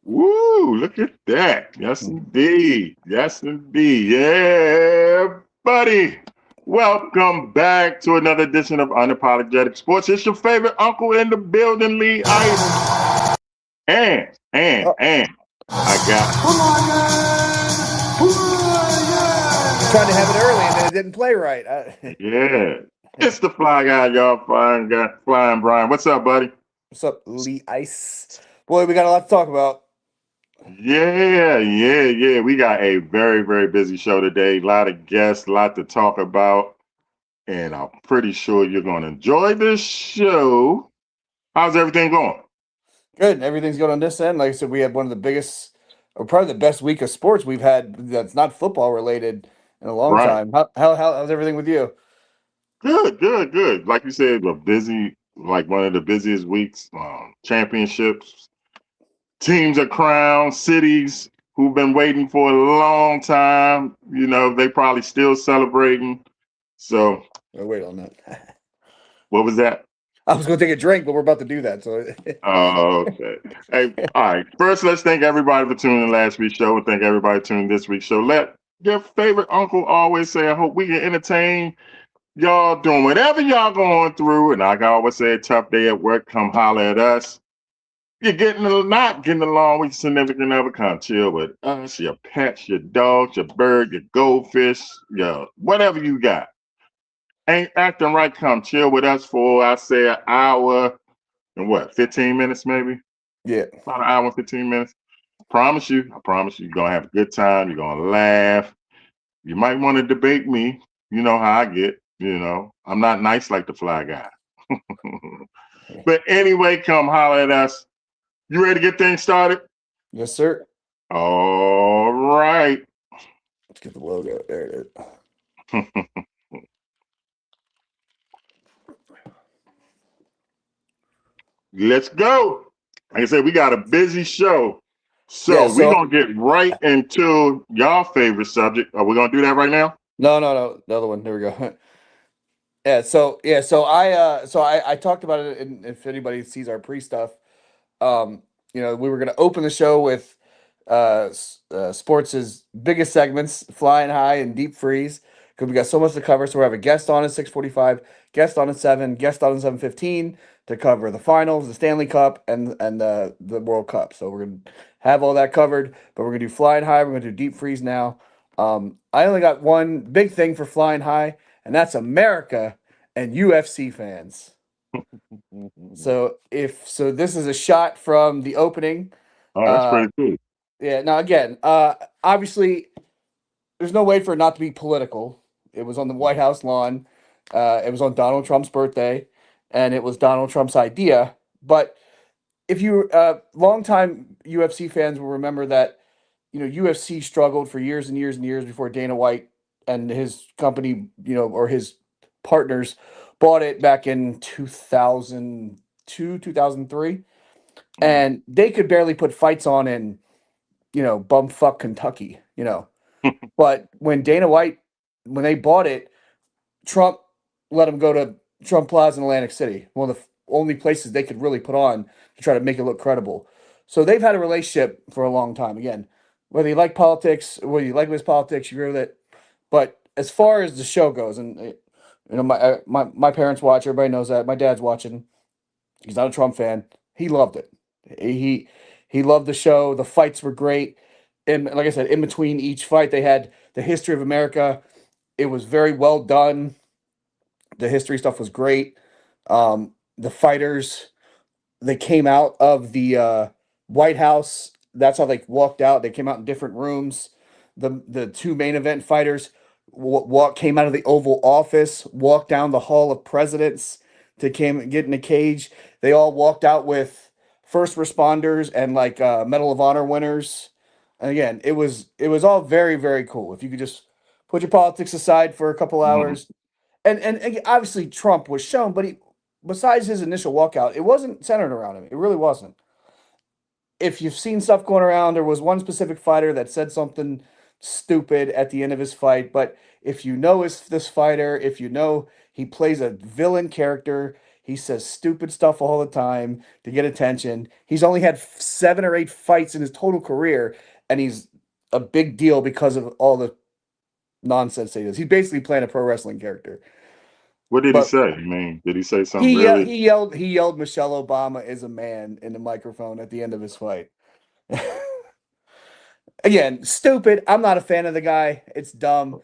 Woo, look at that. Yes, indeed. Yes, indeed. Yeah, buddy. Welcome back to another edition of Unapologetic Sports. It's your favorite uncle in the building, Lee Ice. And, and, Oh, and, I got, tried to have it early and then it didn't play right. yeah, it's the fly guy, y'all. Flying guy, Flying Brian. What's up, buddy? What's up, Lee Ice? Boy, we got a lot to talk about. Yeah. We got a very, very busy show today. A lot of guests, a lot to talk about. And I'm pretty sure you're going to enjoy this show. How's everything going? Good. Everything's good on this end. Like I said, we had one of the biggest, or probably the best week of sports we've had that's not football related in a long Right. time. How's everything with you? Good. Like you said, a busy, like one of the busiest weeks. Championships, teams are crowned, cities who've been waiting for a long time. They probably still celebrating. So, Oh, wait on that. what was that? I was going to take a drink, but we're about to do that. So, Oh, okay. Hey, all right. First, let's thank everybody for tuning in last week's show, and thank everybody tuning this week's show. Let your favorite uncle always say, I hope we can entertain y'all doing whatever y'all going through. And like I always say, a tough day at work, come holler at us. You're not getting along with your significant other, come chill with us, your pets, your dogs, your bird, your goldfish, your whatever you got. Ain't acting right, come chill with us for, I say, an hour and what, 15 minutes maybe? yeah. About an hour and 15 minutes. I promise you, you're going to have a good time. You're going to laugh. You might want to debate me. You know how I get. I'm not nice like the fly guy. But anyway, come holler at us. You ready to get things started? Yes, sir. All right. Let's get the logo. There it is. Let's go. Like I said, we got a busy show. Yeah. So we're So, going to get right into y'all favorite subject. Are we going to do that right now? no. The other one. There we go. I talked about it, and if anybody sees our pre stuff, um, we were gonna open the show with sports' biggest segments, flying high and deep freeze, because we got so much to cover. So we have a guest on at 6:45, guest on at 7, guest on at 7:15 to cover the finals, the Stanley Cup, and the World Cup. So we're gonna have all that covered. But we're gonna do flying high. We're gonna do deep freeze now. I only got one big thing for flying high, and that's America and UFC fans. So this is a shot from the opening. Oh, that's Uh, pretty cool. yeah. Now again, obviously, there's no way for it not to be political. It was on the White House lawn. It was on Donald Trump's birthday, and it was Donald Trump's idea. But if you longtime UFC fans will remember that UFC struggled for years and years and years before Dana White and his company, or his partners bought it back in 2002, 2003, Mhm. and they could barely put fights on in, bumfuck Kentucky. But when they bought it, Trump let them go to Trump Plaza in Atlantic City, one of the only places they could really put on to try to make it look credible. So they've had a relationship for a long time. Again, whether you like politics, whether you like his politics, you agree with it. But as far as the show goes, and my parents watch, everybody knows that. My dad's watching. He's not a Trump fan. He loved it. He he loved the show. The fights were great. And like I said, in between each fight, they had the history of America. It was very well done. The history stuff was great. The fighters, they came out of the White House. That's how they walked out. They came out in different rooms. The two main event fighters came out of the Oval Office, walked down the Hall of Presidents to get in a cage. They all walked out with first responders and like Medal of Honor winners. And again, it was all very very cool. If you could just put your politics aside for a couple Mhm. hours, and obviously Trump was shown, but besides his initial walkout, it wasn't centered around him. It really wasn't. If you've seen stuff going around, there was one specific fighter that said something stupid at the end of his fight. But if you know this fighter, if you know he plays a villain character, He says stupid stuff all the time to get attention. He's only had 7 or 8 fights in his total career, and he's a big deal because of all the nonsense he does. He's basically playing a pro wrestling character. What did he But say? I mean, did he say something really? he yelled Michelle Obama is a man in the microphone at the end of his fight. Again, stupid. I'm not a fan of the guy. It's dumb.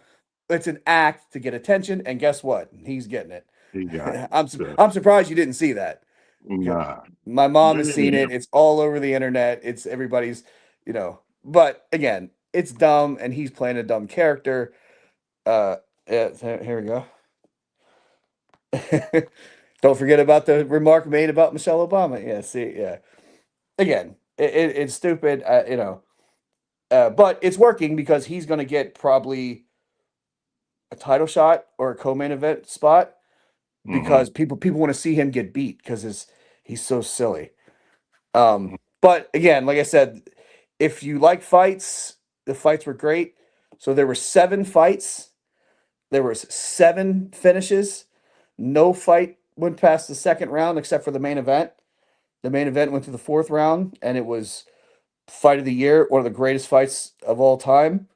It's an act to get attention, and guess what? He's getting it. He got it. So, I'm surprised you didn't see that. nah. My mom has seen Yeah. it. It's all over the internet. It's everybody's, you know. But again, it's dumb, and he's playing a dumb character. Uh, yeah, here we go. Don't forget about the remark made about Michelle Obama. Yeah, see, yeah. Again, it's stupid. But it's working because he's going to get probably a title shot or a co-main event spot Mm-hmm. because people want to see him get beat because he's so silly. But again, like I said, if you like fights, the fights were great. So there were 7 fights. There was 7 finishes. No fight went past the second round except for the main event. The main event went to the 4th round, and it was fight of the year, one of the greatest fights of all time.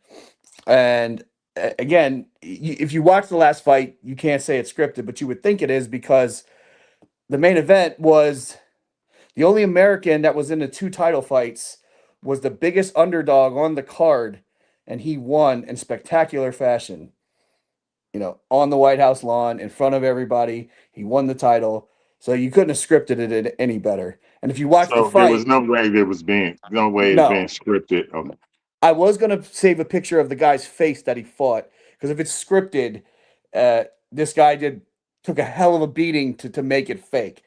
And again, if you watch the last fight, you can't say it's scripted, but you would think it is because the main event was the only American that was in the 2 title fights was the biggest underdog on the card, and he won in spectacular fashion. On the White House lawn in front of everybody, he won the title. So you couldn't have scripted it any better. And if you watch the So there was fight, no way it's being no, scripted. Okay. I was gonna save a picture of the guy's face that he fought because if it's scripted, this guy took a hell of a beating to make it fake.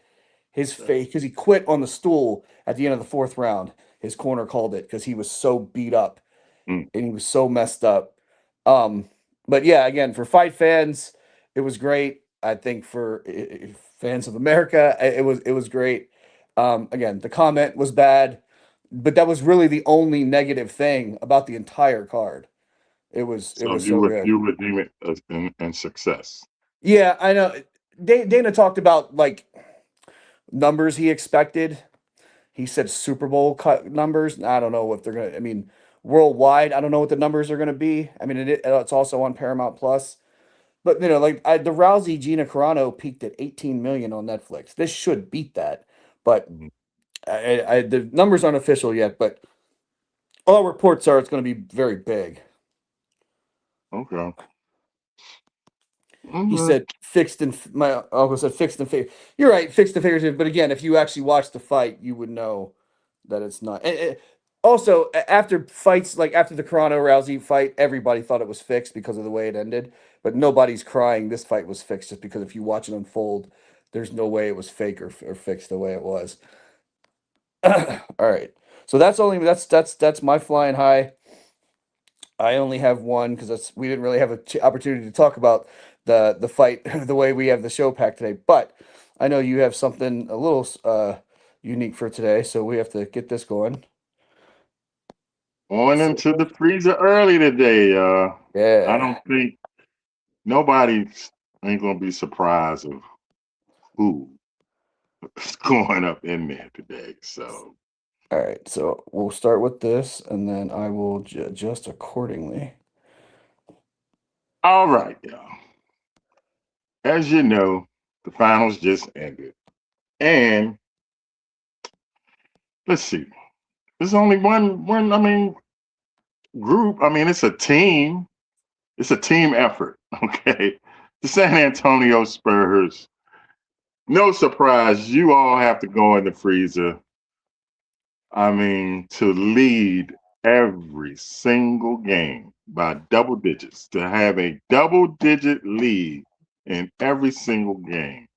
His face because he quit on the stool at the end of the 4th round. His corner called it because he was so beat up Mm. and he was so messed up. Um, but yeah, again, for fight fans, it was great. I think for fans of America, it was great. Again, the comment was bad, but that was really the only negative thing about the entire card. It So was so good. you would deem it as in success. Yeah, I know. Dana talked about like numbers he expected. He said Super Bowl cut numbers. I don't know if they're gonna. I mean, worldwide, I don't know what the numbers are gonna be. I mean, it's also on Paramount Plus. But the Rousey Gina Carano peaked at 18 million on Netflix. This should beat that, but Mhm. the numbers aren't official yet. But all reports are it's going to be very big. Okay. He Okay. said fixed and my uncle said fixed and figure. You're right, fixed and figurative. But again, if you actually watch the fight, you would know that it's not. Also, after fights like after the Carano Rousey fight, everybody thought it was fixed because of the way it ended. But nobody's crying. This fight was fixed just because if you watch it unfold, there's no way it was fake or fixed the way it was. All right, so that's my flying high. I only have one because we didn't really have an opportunity to talk about the fight the way we have the show packed today. But I know you have something a little unique for today, so we have to get this going. Going into the freezer early today. I don't Yeah. think nobody ain't gonna be surprised of who is going up in there today. So, All right. So we'll start with this, and then I will adjust accordingly. all right, y'all. As you know, the finals just ended, and let's see. There's only one. I mean, group. I mean, it's a team. It's a team effort. Okay, the San Antonio Spurs. No surprise, you all have to go in the freezer. I mean, to lead every single game by double digits, to have a double digit lead in every single game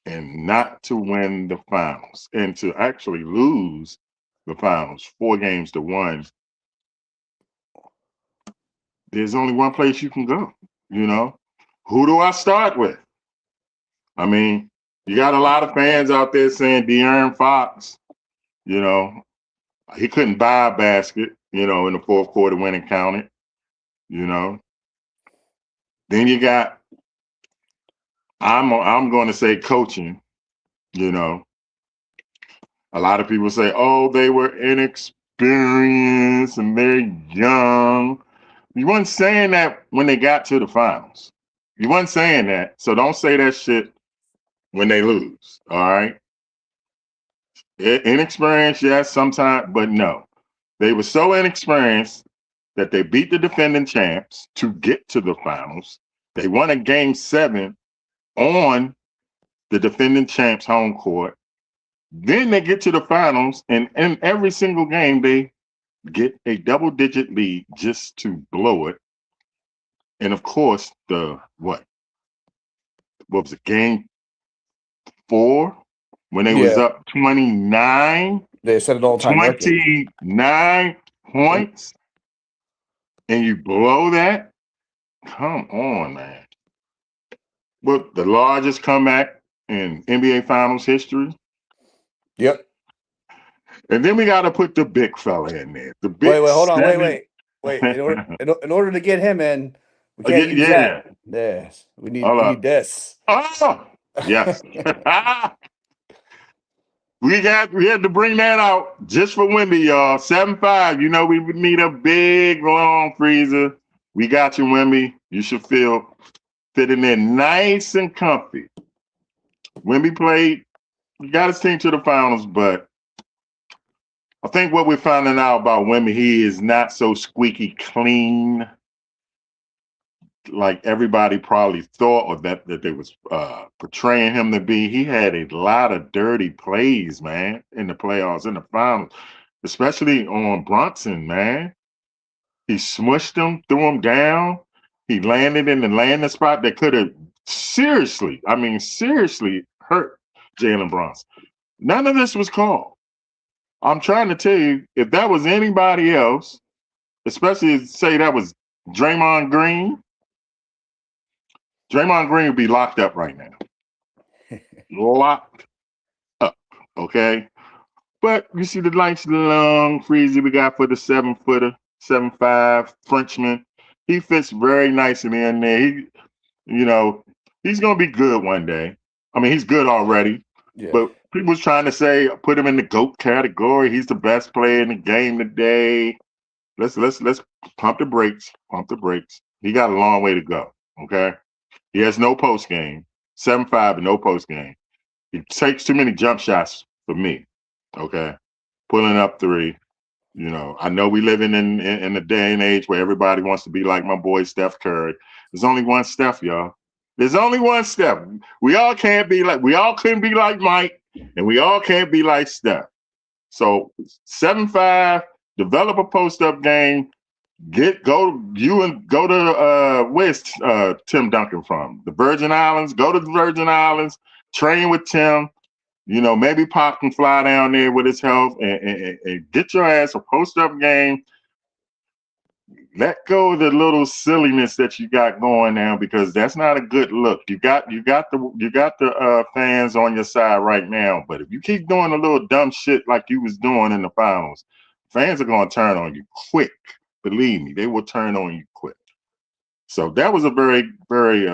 and not to win the finals and to actually lose the finals 4 games to 1. There's only one place you can go, you know? Who do I start with? I mean, you got a lot of fans out there saying De'Aaron Fox, you know, he couldn't buy a basket, in the fourth quarter when it counted, you know. Then you got I'm going to say coaching. You know, a lot of people say, "Oh, they were inexperienced and they're young." You wasn't saying that when they got to the finals. You wasn't saying that, so don't say that shit when they lose. All right, inexperienced, yes, sometimes, but no, they were so inexperienced that they beat the defending champs to get to the finals. They won a game 7 on the defending champs home court. Then they get to the finals, and in every single game, they get a double digit lead just to blow it. And of course, the what was it, game 4, when they was Yeah, up 29, they set an all-time record. 29 points, and you blow that? Come on, man. Well, the largest comeback in NBA Finals history. Yep. And then we got to put the big fella in there. The Wait, big hold on. 7. Wait. In order to get him in, we Yeah, can't use yeah. that. Yes, we Hold need up. this. Oh, yes. We had to bring that out just for Wemby, y'all. 7-5. You know we would need a big long freezer. We got you, Wemby. You should feel fitting in nice and comfy. Wemby played, he got his team to the finals, but I think what we're finding out about Wemby, he is not so squeaky clean like everybody probably thought, or that they was portraying him to be. He had a lot of dirty plays, man, in the playoffs, in the finals, especially on Brunson, man. He smushed him, threw him down. He landed in the landing spot that could have seriously hurt Jalen Brunson. None of this was called. I'm trying to tell you, if that was anybody else, especially say that was Draymond Green, Draymond Green would be locked up right now. Locked up. Okay. But you see the nice long freezy we got for the 7-footer, 7'5" Frenchman. He fits very nicely in there. You know, he's gonna be good one day. I mean, he's good already. Yeah. But people's trying to say put him in the GOAT category. He's the best player in the game today. Let's pump the brakes. Pump the brakes. He got a long way to go. Okay. He has no post game. 7'5" and no post game. He takes too many jump shots for me. Okay. Pulling up 3. You know, I know we living in a day and age where everybody wants to be like my boy Steph Curry. There's only one Steph, y'all. There's only one Steph. We all couldn't be like Mike, and we all can't be like Steph. So 7'5", develop a post-up game. Go to where's Tim Duncan from? The Virgin Islands. Go to the Virgin Islands. Train with Tim. You know, maybe Pop can fly down there with his health and get your ass a post-up game. Let go of the little silliness that you got going now, because that's not a good look. You got the fans on your side right now, but if you keep doing a little dumb shit like you was doing in the finals, fans are gonna turn on you quick. Believe me, they will turn on you quick. So that was a very, very,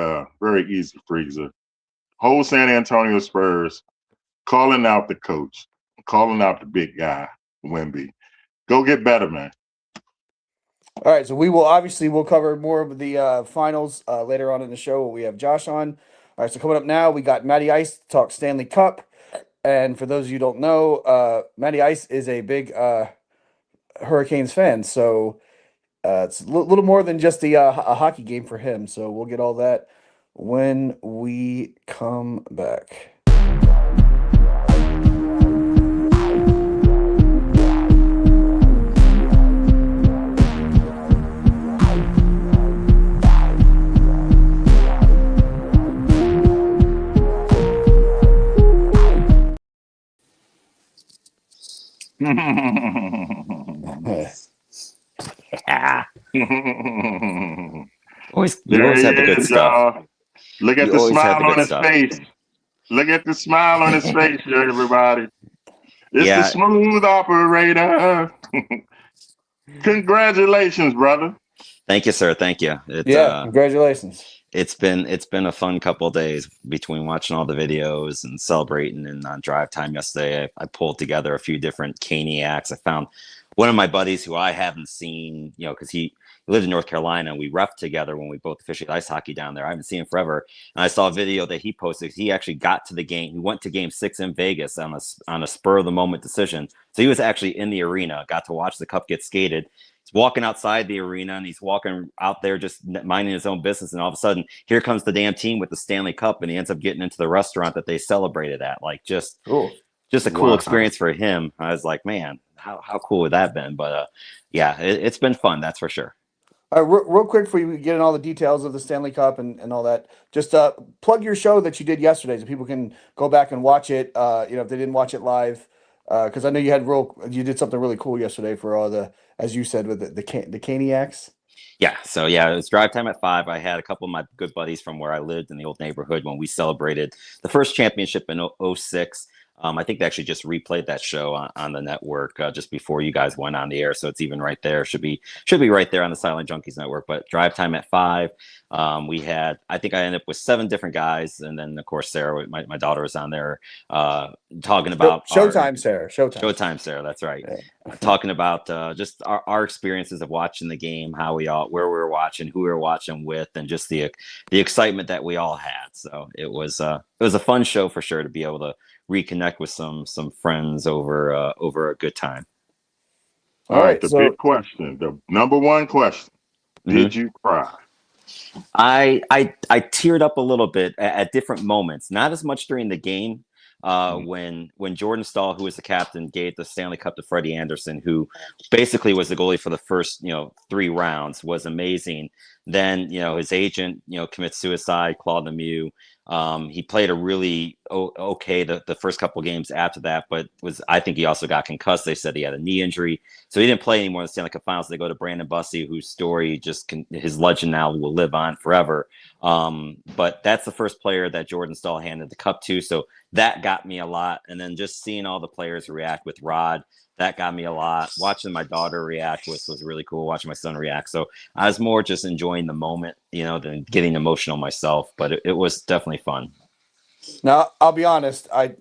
very easy freezer. Whole San Antonio Spurs calling out the coach, calling out the big guy, Wemby. Go get better, man. All right, so we'll cover more of the finals later on in the show when we have Josh on. All right, so coming up now, we got Matty Ice to talk Stanley Cup. And for those of you who don't know, Matty Ice is a big Hurricanes fan, so it's a little more than just a hockey game for him. So we'll get all that when we come back. Yeah. You always There have the he good is, stuff. y'all. Look at You the always have smile the on good his stuff. face. Look at the smile on his face, everybody. It's the Yeah. smooth operator. Congratulations, brother. Thank you, sir. Thank you. Yeah, congratulations. It's been a fun couple of days between watching all the videos and celebrating. And on drive time yesterday, I pulled together a few different Caniacs. I found one of my buddies who I haven't seen, because he lived in North Carolina and we ref together when we both officiated ice hockey down there. I haven't seen him forever, and I saw a video that he posted. He actually got to the game. He went to Game 6 in Vegas on a spur of the moment decision. So he was actually in the arena, got to watch the cup get skated. He's walking outside the arena and he's walking out there just minding his own business. And all of a sudden, here comes the damn team with the Stanley Cup, and he ends up getting into the restaurant that they celebrated at. Like Cool. just a cool Wow. experience for him. I was like, man, how cool would that have been? But yeah, it's been fun, that's for sure. Real quick before you get in all the details of the Stanley Cup and all that, just plug your show that you did yesterday so people can go back and watch it, if they didn't watch it live. Because I know you did something really cool yesterday for all as you said, with the Caniacs. Yeah, so yeah, it was drive time at 5. I had a couple of my good buddies from where I lived in the old neighborhood when we celebrated the first championship in '06. I think they actually just replayed that show on the network just before you guys went on the air, so it's even right there. Should be right there on the Silent Junkies network. But drive time at 5. I think I ended up with 7 different guys, and then of course Sarah, my daughter, was on there talking about Showtime, Sarah. Showtime, Sarah. That's right. Yeah. Talking about just our experiences of watching the game, where we were watching, who we were watching with, and just the excitement that we all had. So it was a fun show for sure to be able to reconnect with some friends over a good time. All right, the big question, the number one question: Did you cry? I teared up a little bit at different moments, not as much during the game. When Jordan Stahl, who was the captain, gave the Stanley Cup to Freddie Anderson, who basically was the goalie for the first 3 rounds, was amazing. Then his agent commits suicide, Claude Lemieux. He played a really okay the first couple of games after that, but I think he also got concussed. They said he had a knee injury, so he didn't play anymore in the Stanley Cup Finals. They go to Brandon Bussey, whose story his legend now will live on forever. But that's the first player that Jordan Stahl handed the cup to, so that got me a lot. And then just seeing all the players react with Rod, that got me a lot. Watching my daughter react was really cool. Watching my son react. So I was more just enjoying the moment, than getting emotional myself. But it was definitely fun. Now, I'll be honest. I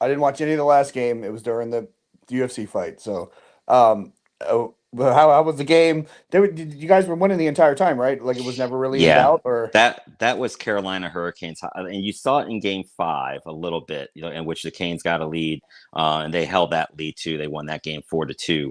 didn't watch any of the last game. It was during the UFC fight. So, how was the game? You guys were winning the entire time, right? Like it was never really in doubt, or that was Carolina Hurricanes, and you saw it in Game 5 a little bit, in which the Canes got a lead, and they held that lead too. They won that game 4-2.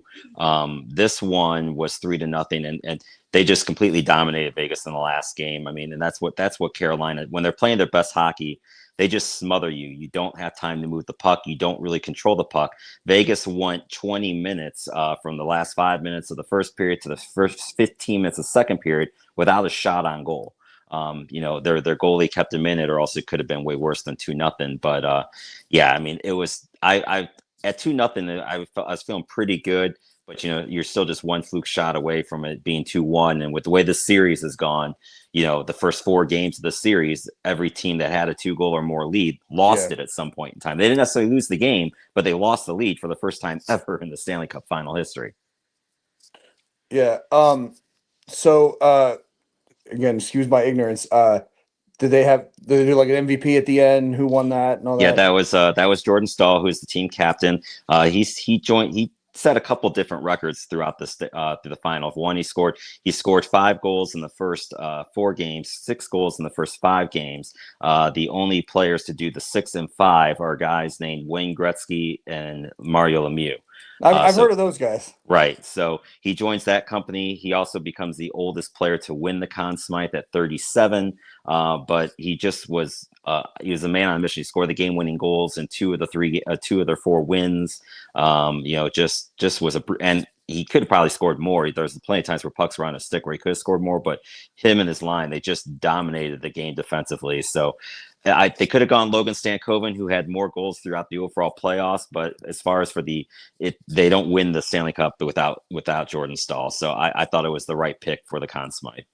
This one was 3-0, and they just completely dominated Vegas in the last game. I mean, and that's what Carolina, when they're playing their best hockey, they just smother you. You don't have time to move the puck. You don't really control the puck. Vegas went 20 minutes from the last 5 minutes of the first period to the first 15 minutes of the second period without a shot on goal. Their goalie kept them in it, or else it could have been way worse than 2-0. But yeah, I mean, it was I at 2-0. I was feeling pretty good. But you're still just one fluke shot away from it being 2-1. And with the way the series has gone, the first 4 games of the series, every team that had a 2-goal or more lead lost it at some point in time. They didn't necessarily lose the game, but they lost the lead for the first time ever in the Stanley Cup final history. Yeah. So again, excuse my ignorance. Did they do like an MVP at the end? Who won that and all that? Yeah, that was Jordan Stahl, who's the team captain. He set a couple different records throughout through the final. One, he scored 5 goals in the first 4 games, 6 goals in the first 5 games. The only players to do the 6 and 5 are guys named Wayne Gretzky and Mario Lemieux. I've heard of those guys. Right. So he joins that company. He also becomes the oldest player to win the Conn Smythe at 37. But he was a man on a mission. He scored the game-winning goals in 2 of their 4 wins. Just was and he could have probably scored more. There's plenty of times where pucks were on a stick where he could have scored more, but him and his line, they just dominated the game defensively. So they could have gone Logan Stankoven, who had more goals throughout the overall playoffs. But as far as they don't win the Stanley Cup without Jordan Stahl. So I thought it was the right pick for the Conn Smythe.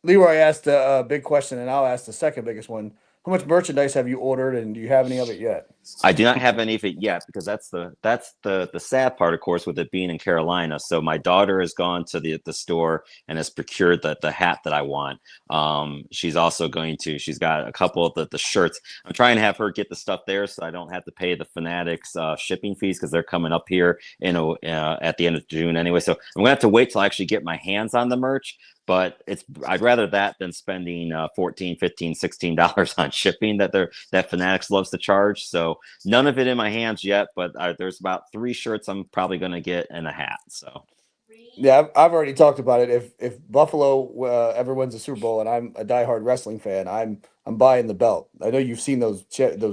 Leroy asked a big question, and I'll ask the second biggest one. How much merchandise have you ordered, and do you have any of it yet? I do not have any of it yet because that's the sad part, of course, with it being in Carolina. So my daughter has gone to the store and has procured the hat that I want. She's also she's got a couple of the shirts. I'm trying to have her get the stuff there so I don't have to pay the Fanatics shipping fees because they're coming up here at the end of June anyway. So I'm gonna have to wait till I actually get my hands on the merch. But I'd rather that than spending $14, $15, $16 on shipping that Fanatics loves to charge. So none of it in my hands yet, but there's about 3 shirts I'm probably going to get and a hat. So Yeah, I've already talked about it. If Buffalo ever wins a Super Bowl and I'm a diehard wrestling fan, I'm buying the belt. I know you've seen those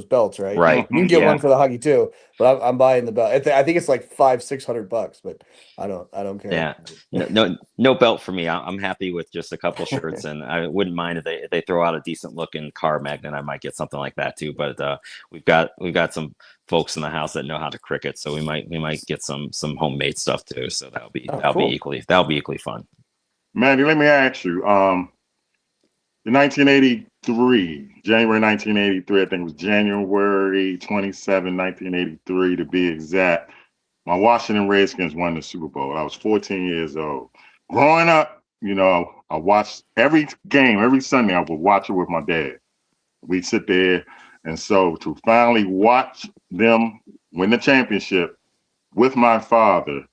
belts, right? right, You can get yeah. one for the hockey too, but I'm buying the belt. I think it's like $500-600, but I don't care. Yeah, no belt for me. I'm happy with just a couple shirts, and I wouldn't mind if they throw out a decent looking car magnet. I might get something like that too. But we've got some folks in the house that know how to cricket, so we might get some homemade stuff too. So that'll be equally fun. Mandy, let me ask you. In 1983, January 1983, I think it was January 27, 1983 to be exact. My Washington Redskins won the Super Bowl. I was 14 years old. Growing up, I watched every game, every Sunday. I would watch it with my dad. We'd sit there. And so to finally watch them win the championship with my father,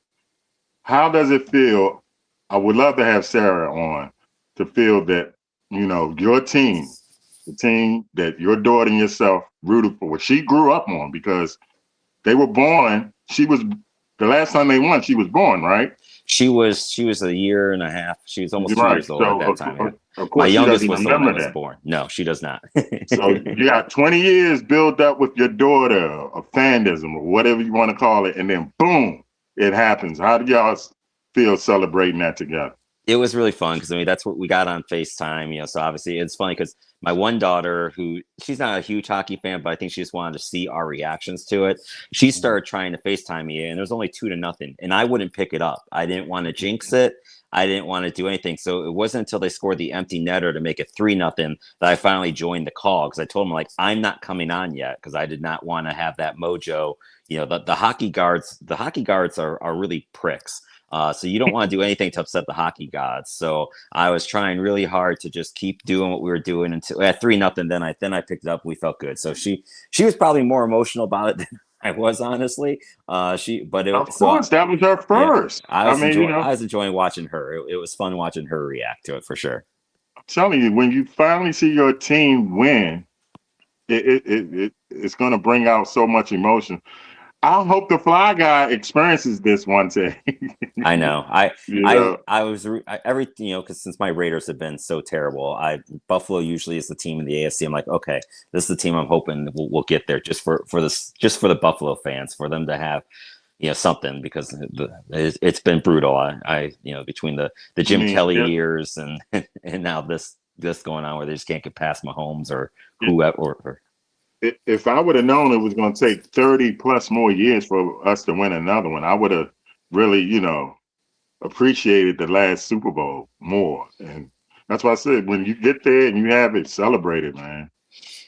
how does it feel? I would love to have Sarah on to feel that, your team, the team that your daughter and yourself rooted for, what she grew up on, because they were born. The last time they won, she was born, right? She was a year and a half. She was almost 2 years old at that time. Yeah. Of course, my youngest was the one that was born. No, she does not. So you got 20 years built up with your daughter, a fandom or whatever you want to call it, and then boom, it happens. How do y'all feel celebrating that together? It was really fun because that's what we got on FaceTime. So obviously it's funny because my one daughter, she's not a huge hockey fan, but I think she just wanted to see our reactions to it. She started trying to FaceTime me, and it was only 2-0, and I wouldn't pick it up. I didn't want to jinx it. I didn't want to do anything. So it wasn't until they scored the empty netter to make it 3-0 that I finally joined the call, because I told them, I'm not coming on yet because I did not want to have that mojo. The hockey guards are really pricks. So you don't want to do anything to upset the hockey gods. So I was trying really hard to just keep doing what we were doing until at 3-0. Then I picked it up. We felt good. So she was probably more emotional about it than I was, honestly. Of course, that was her first. Yeah, I was enjoying watching her. It was fun watching her react to it for sure. I'm telling you, when you finally see your team win, it's going to bring out so much emotion. I hope the Fly Guy experiences this one day. I know. I was everything, because since my Raiders have been so terrible, Buffalo usually is the team in the AFC. I'm like, okay, this is the team I'm hoping we'll get there just for the Buffalo fans, for them to have something, because it's been brutal. I between the Jim Kelly years and now this going on where they just can't get past Mahomes or whoever. If I would have known it was going to take 30 plus more years for us to win another one, I would have really, appreciated the last Super Bowl more. And that's why I said, when you get there and you have it, celebrate it, man.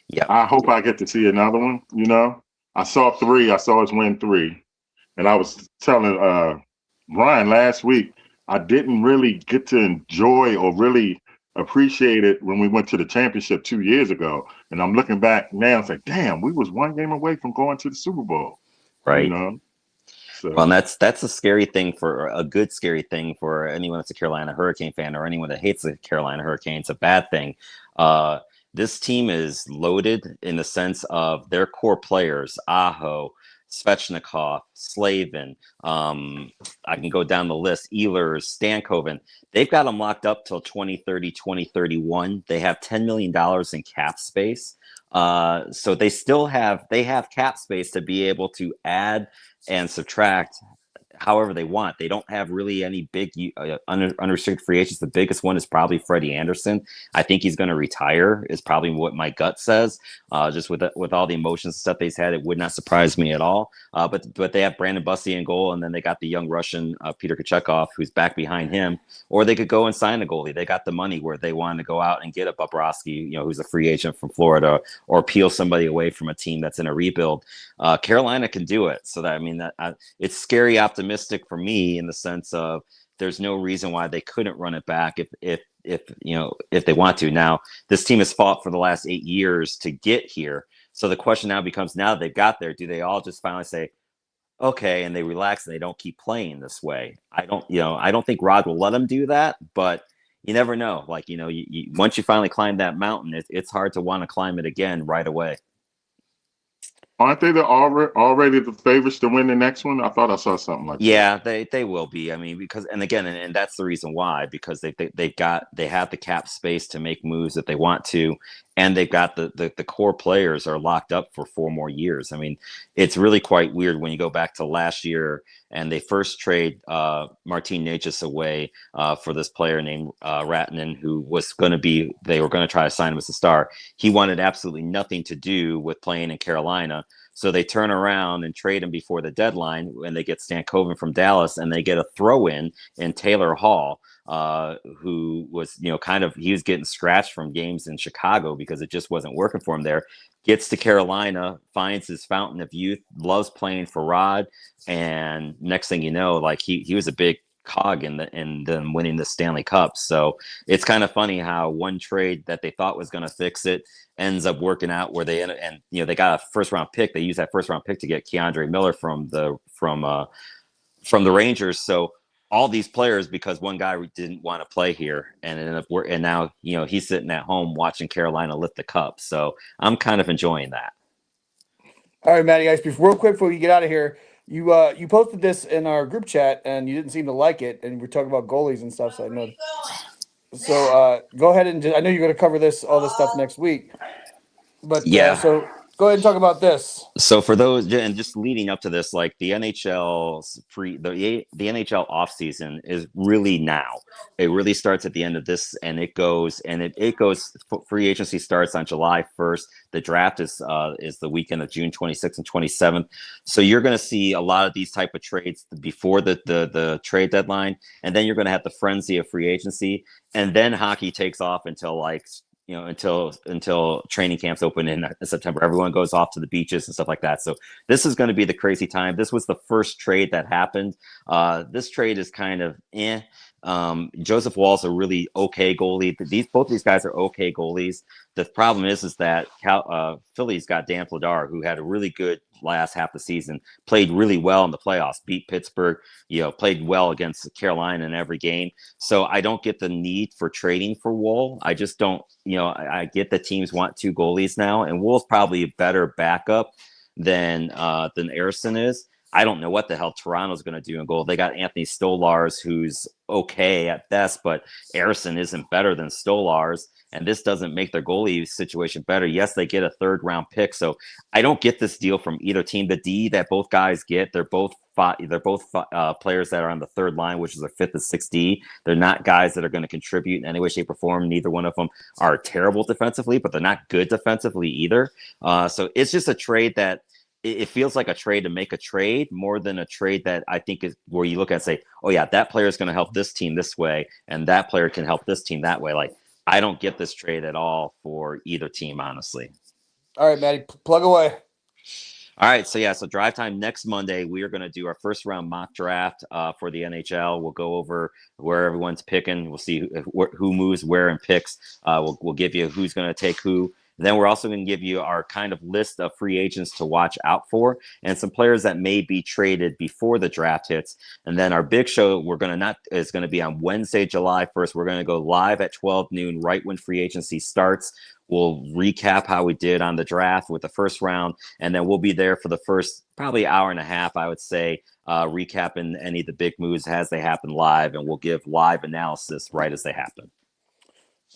Yeah. I hope I get to see another one. I saw 3. I saw us win 3. And I was telling Brian last week, I didn't really get to enjoy or really appreciate it when we went to the championship 2 years ago. And I'm looking back now and say, damn, we was one game away from going to the Super Bowl. Right. So. Well, and that's a scary thing, a good scary thing for anyone that's a Carolina Hurricane fan, or anyone that hates the Carolina Hurricanes. A bad thing. This team is loaded in the sense of their core players, Aho, Svechnikov, Slavin, I can go down the list, Ehlers, Stankoven. They've got them locked up till 2030, 2031. They have $10 million in cap space. So they have cap space to be able to add and subtract however they want. They don't have really any big unrestricted free agents. The biggest one is probably Freddie Anderson. I think he's going to retire, is probably what my gut says. Just with all the emotions and stuff they've had, it would not surprise me at all. But they have Brandon Busty in goal, and then they got the young Russian Peter Kochekov, who's back behind him. Or they could go and sign a goalie. They got the money where they wanted to go out and get a Bobrovsky, who's a free agent from Florida, or peel somebody away from a team that's in a rebuild. Carolina can do it. So it's scary optimistic for me in the sense of there's no reason why they couldn't run it back if they want to. Now, this team has fought for the last 8 years to get here. So the question now becomes, now that they've got there, do they all just finally say, okay, and they relax and they don't keep playing this way? I don't think Rod will let them do that, but you never know. Like, once you finally climb that mountain, it's hard to want to climb it again right away. Aren't they already the favorites to win the next one? I thought I saw something like that. Yeah, they will be. I mean, because and that's the reason why, because they have the cap space to make moves that they want to, and they've got the core players are locked up for 4 more years. I mean, it's really quite weird when you go back to last year and they first trade Martin Necas away for this player named Ratinen, who they were going to try to sign him as a star. He wanted absolutely nothing to do with playing in Carolina. So they turn around and trade him before the deadline when they get Stankoven from Dallas, and they get a throw-in Taylor Hall, who was, he was getting scratched from games in Chicago because it just wasn't working for him there. Gets to Carolina, finds his fountain of youth, loves playing for Rod, and next thing you know, like he was a big cog in them winning the Stanley Cup. So it's kind of funny how one trade that they thought was going to fix it ends up working out where they got a first round pick. They used that first round pick to get Keandre Miller from the Rangers. So all these players, because one guy didn't want to play here, and ended up and now he's sitting at home watching Carolina lift the cup. So I'm kind of enjoying that. All right, Matty Ice, real quick before you get out of here, you posted this in our group chat and you didn't seem to like it, and we're talking about goalies and stuff. So I know. So go ahead and I know you're going to cover all this stuff next week, but yeah. So go ahead and talk about this. So for those, and just leading up to this, like the NHL's the NHL offseason is really now. It really starts at the end of this, and it goes. Free agency starts on July 1st. The draft is the weekend of June 26th and 27th. So you're going to see a lot of these type of trades before the trade deadline, and then you're going to have the frenzy of free agency, and then hockey takes off until until training camps open in September. Everyone goes off to the beaches and stuff like that. So this is going to be the crazy time. This was the first trade that happened. This trade is kind of Joseph Woll's a really okay goalie. Both these guys are okay goalies. The problem is that Philly's got Dan Vladar, who had a really good last half of the season, played really well in the playoffs, beat Pittsburgh, played well against Carolina in every game. So I don't get the need for trading for Woll. I just don't, I get that teams want 2 goalies now, and Woll's probably a better backup than Ersson is. I don't know what the hell Toronto's going to do in goal. They got Anthony Stolarz, who's okay at best, but Ersson isn't better than Stolarz, and this doesn't make their goalie situation better. Yes, they get a 3rd round pick, so I don't get this deal from either team. The D that both guys get, they're both players that are on the 3rd line, which is a 5th and 6th D. They're not guys that are going to contribute in any way, shape, or form. Neither one of them are terrible defensively, but they're not good defensively either. So it's just a trade that it feels like a trade to make a trade more than a trade that I think is where you look at and say, oh yeah, that player is going to help this team this way, and that player can help this team that way. Like, I don't get this trade at all for either team, honestly. All right, Matty, plug away. All right, so drive time next Monday. We are going to do our first round mock draft for the NHL. We'll go over where everyone's picking. We'll see who moves where and picks. We'll give you who's going to take who. And then we're also going to give you our kind of list of free agents to watch out for and some players that may be traded before the draft hits. And then our big show is going to be on Wednesday, July 1st. We're going to go live at 12 noon, right when free agency starts. We'll recap how we did on the draft with the first round, and then we'll be there for the first probably hour and a half, I would say, recapping any of the big moves as they happen live, and we'll give live analysis right as they happen.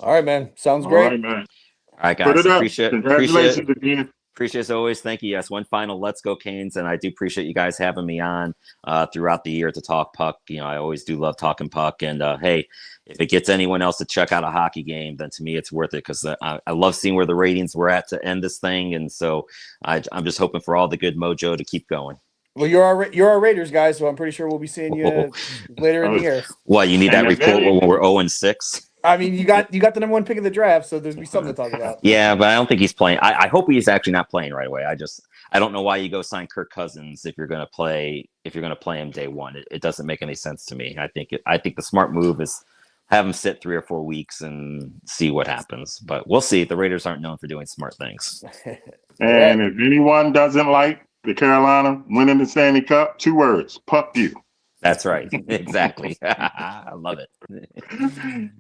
All right, man. Sounds great. All right, man. All right, guys. Appreciate Congratulations again. Appreciate it as always. Thank you. Yes, one final Let's Go Canes, and I do appreciate you guys having me on throughout the year to talk puck. I always do love talking puck, and hey, if it gets anyone else to check out a hockey game, then to me it's worth it because I love seeing where the ratings were at to end this thing, and so I'm just hoping for all the good mojo to keep going. Well, you're our Raiders guys, so I'm pretty sure we'll be seeing you later in the year. What, you need that report when we're 0-6? I mean, you got the number one pick of the draft, so there's be something to talk about. Yeah, but I don't think he's playing. I hope he's actually not playing right away. I don't know why you go sign Kirk Cousins if you're going to play him day one. It doesn't make any sense to me. I think the smart move is have him sit 3 or 4 weeks and see what happens. But we'll see. The Raiders aren't known for doing smart things. And if anyone doesn't like the Carolina winning the Stanley Cup, 2 words: puck you. That's right. Exactly. I love it.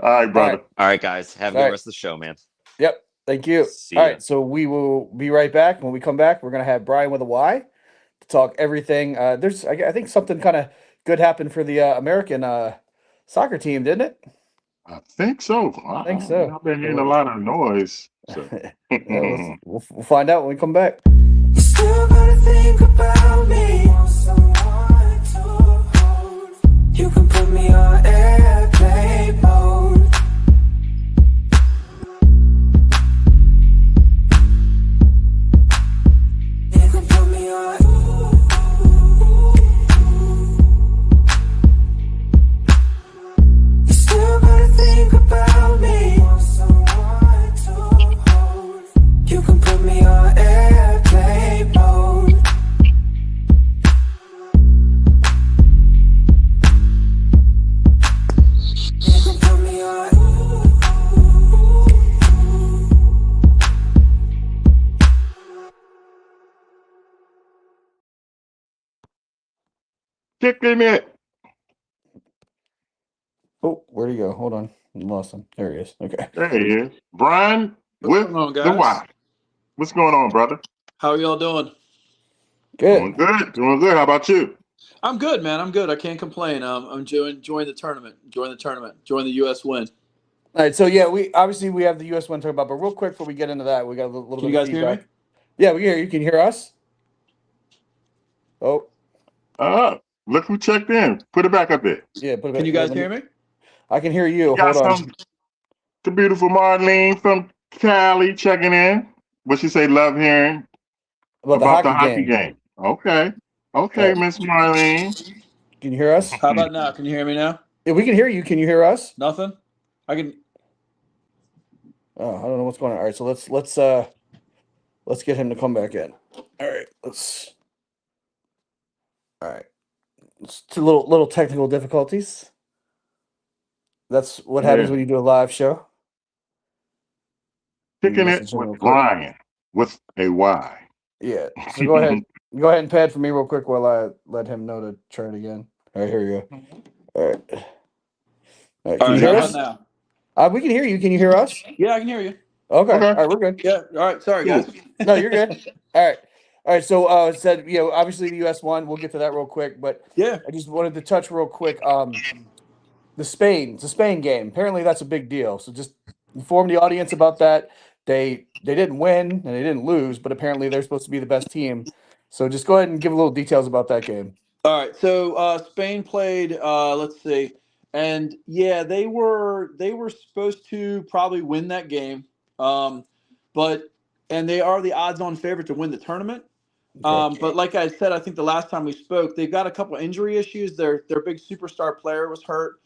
All right, brother. All right, guys. Have a good rest of the show, man. Yep. Thank you. All right. So we will be right back. When we come back, we're going to have Brian with a Y to talk everything. I think something kind of good happened for the American soccer team, didn't it? I think so. I've been hearing a lot of noise. So. We'll find out when we come back. You still gotta think about me. You can put me on airplane mode. You can put me on. You still gotta think about me. You can put me on airplane mode. Kicking it. Oh, where'd he go? Hold on. I lost him. There he is. Okay. There he is. Brian with the Y. What's going on, brother? How are y'all doing? Good. Doing good. How about you? I'm good, man. I'm good. I can't complain. I'm enjoying the tournament. Enjoying the U.S. win. All right. So yeah, we have the U.S. win to talk about, but real quick before we get into that, we got a little Can bit you of guys feedback. hear me? Yeah, we can hear you. Can you hear us? Oh. Look who checked in. Put it back up there. Yeah, put it back. Can you guys hear me? I can hear you. Hold on. The beautiful Marlene from Cali checking in. What she say? Love hearing about the hockey game. Okay, Miss Marlene. Can you hear us? How about now? Can you hear me now? Yeah, we can hear you. Can you hear us? Nothing. I can. Oh, I don't know what's going on. All right, so let's get him to come back in. All right, All right. It's two little technical difficulties. That's what happens when you do a live show. Kicking it with Brian with a Y. Yeah. So go ahead and pad for me real quick while I let him know to try it again. All right, here we go. All right. Can you hear us? Now? We can hear you. Can you hear us? Yeah, I can hear you. Okay. All right, we're good. Yeah. All right. Sorry, guys. No, you're good. All right. So obviously the U.S. won. We'll get to that real quick, but yeah, I just wanted to touch real quick. It's a Spain game. Apparently that's a big deal. So just inform the audience about that. They didn't win and they didn't lose, but apparently they're supposed to be the best team. So just go ahead and give a little details about that game. All right. So Spain played. Let's see, and yeah, they were supposed to probably win that game, but they are the odds-on favorite to win the tournament. Okay. But like I said, I think the last time we spoke, they've got a couple injury issues. Their big superstar player was hurt.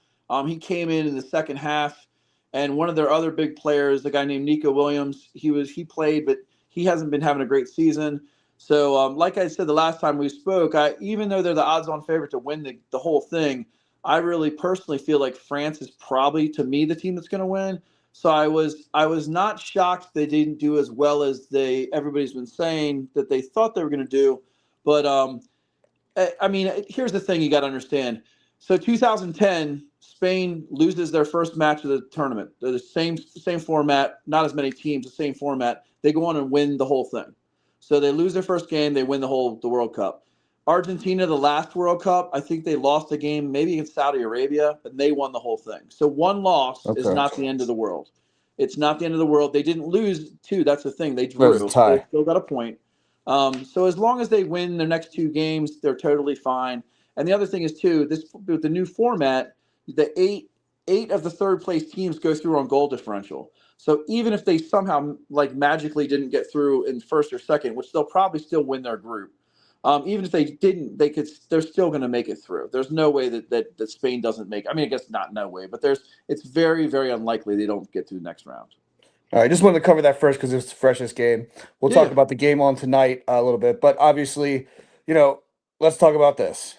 He came in the second half, and one of their other big players, a guy named Nico Williams, he played, but he hasn't been having a great season. So, like I said the last time we spoke, even though they're the odds-on favorite to win the whole thing, I really personally feel like France is probably, to me, the team that's going to win. So I was not shocked they didn't do as well as everybody's been saying that they thought they were going to do. But I mean, here's the thing you got to understand. So 2010, Spain loses their first match of the tournament. They're the same format, not as many teams, the same format. They go on and win the whole thing. So they lose their first game, they win the World Cup. Argentina, the last World Cup, I think they lost a game maybe against Saudi Arabia, and they won the whole thing. So one loss is not the end of the world. It's not the end of the world. They didn't lose two. That's the thing. They drew. They still got a point. So as long as they win their next 2 games, they're totally fine. And the other thing is too, this with the new format, the eight of the third place teams go through on goal differential. So even if they somehow like magically didn't get through in first or second, which they'll probably still win their group, even if they didn't, they're still going to make it through. There's no way that Spain doesn't make. I mean, I guess not no way, but it's very, very unlikely they don't get to the next round. All right, just wanted to cover that first because it's the freshest game. We'll talk about the game on tonight a little bit, but obviously, let's talk about this.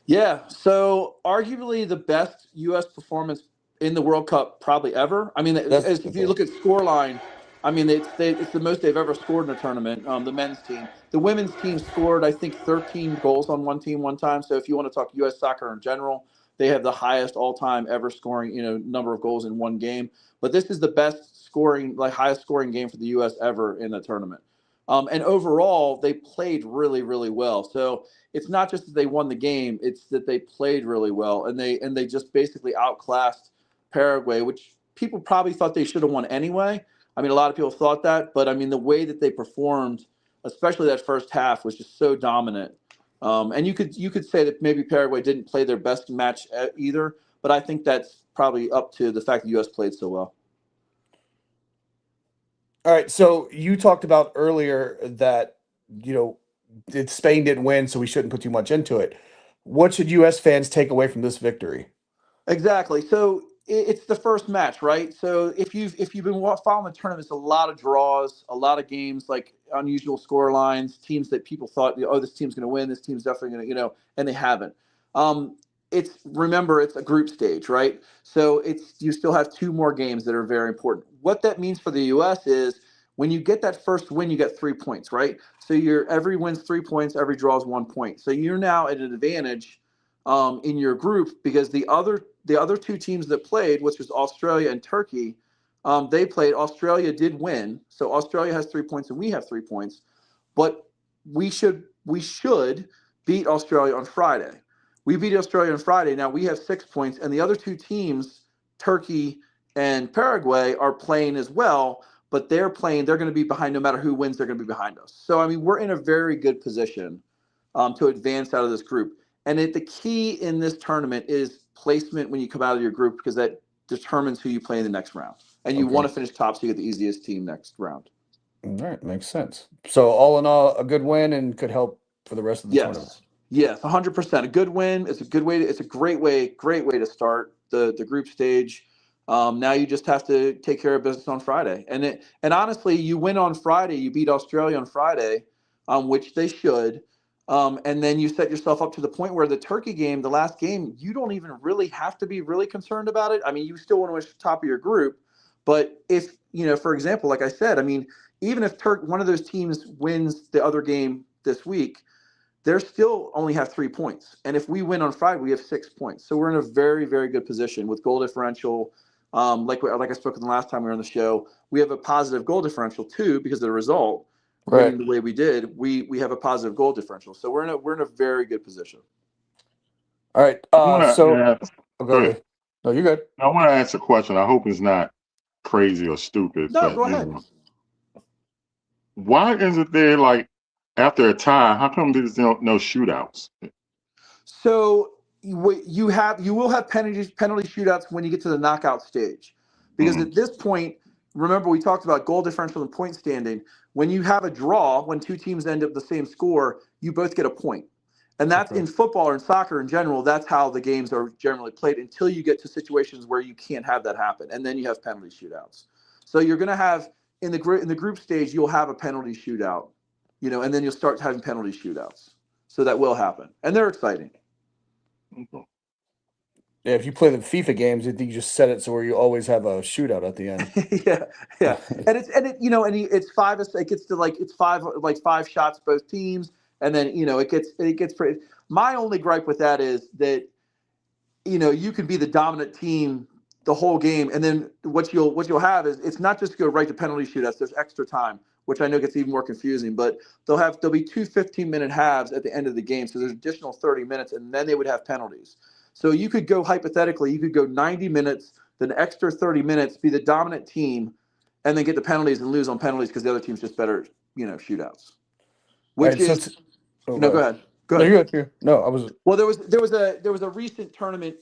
Yeah, so arguably the best U.S. performance in the World Cup probably ever. I mean, if you look at scoreline, I mean, it's the most they've ever scored in a tournament, the men's team. The women's team scored, I think, 13 goals on one team one time. So if you want to talk U.S. soccer in general, they have the highest all-time ever scoring, number of goals in one game. But this is the best scoring, like highest scoring game for the U.S. ever in a tournament. And overall, they played really, really well. So it's not just that they won the game; it's that they played really well, and they just basically outclassed Paraguay, which people probably thought they should have won anyway. I mean, a lot of people thought that, but I mean, the way that they performed, especially that first half, was just so dominant. And you could say that maybe Paraguay didn't play their best match either, but I think that's probably up to the fact the U.S. played so well. All right, so you talked about earlier that Spain didn't win, so we shouldn't put too much into it. What should U.S. fans take away from this victory? Exactly. So it's the first match, right? So if you've been following the tournament, it's a lot of draws, a lot of games, like unusual score lines, teams that people thought, this team's going to win, this team's definitely going to, and they haven't. Remember, it's a group stage, right? So you still have 2 more games that are very important. What that means for the U.S. is when you get that first win, you get 3 points, right? So every win's 3 points, every draw is 1 point. So you're now at an advantage in your group because the other 2 teams that played, which was Australia and Turkey, they played. Australia did win, so Australia has 3 points and we have 3 points, but we should beat Australia on Friday. We beat Australia on Friday. Now we have 6 points, and the other 2 teams, Turkey and Paraguay, are playing as well, but they're going to be behind no matter who wins. They're going to be behind us. So I mean, we're in a very good position to advance out of this group. And the key in this tournament is placement when you come out of your group, because that determines who you play in the next round. And you want to finish top so you get the easiest team next round. All right, makes sense. So all in all, a good win and could help for the rest of the tournament. Yes, 100%. A good win. It's a good way. It's a great way to start the group stage. Now you just have to take care of business on Friday. And honestly, you win on Friday. You beat Australia on Friday, which they should. And then you set yourself up to the point where the Turkey game, the last game, you don't even really have to be really concerned about it. I mean, you still want to finish top of your group. But if, for example, like I said, I mean, even if one of those teams wins the other game this week, they still only have 3 points. And if we win on Friday, we have 6 points. So we're in a very, very good position with goal differential. Like I spoke the last time we were on the show, we have a positive goal differential too because of the result. Winning the way we did, we have a positive goal differential. So we're in a very good position. All right. Go ahead. No, you're good. I want to ask a question. I hope it's not crazy or stupid. No, go ahead. Why isn't there, like, after a tie, how come there's no shootouts? So you will have penalty shootouts when you get to the knockout stage, because at this point, remember we talked about goal differential and point standing. When you have a draw, when 2 teams end up the same score, you both get a point. And that's in football or in soccer in general. That's how the games are generally played until you get to situations where you can't have that happen, and then you have penalty shootouts. So you're going to have in the group stage, you'll have a penalty shootout, and then you'll start having penalty shootouts. So that will happen, and they're exciting. Yeah, if you play the FIFA games, you just set it so where you always have a shootout at the end. yeah, and it's 5. It gets to it's 5 shots both teams, and then it gets pretty. My only gripe with that is that you can be the dominant team the whole game, and then what you'll have is it's not just go right to penalty shootouts. There's extra time, which I know gets even more confusing. But there'll be 2 15-minute halves at the end of the game, so there's additional 30 minutes, and then they would have penalties. So you could go 90 minutes, then extra 30 minutes, be the dominant team, and then get the penalties and lose on penalties because the other team's just better, shootouts. All which right, so is oh, no. go Go ahead. ahead. Go No, ahead. you're good. No, I was. Well, there was a recent tournament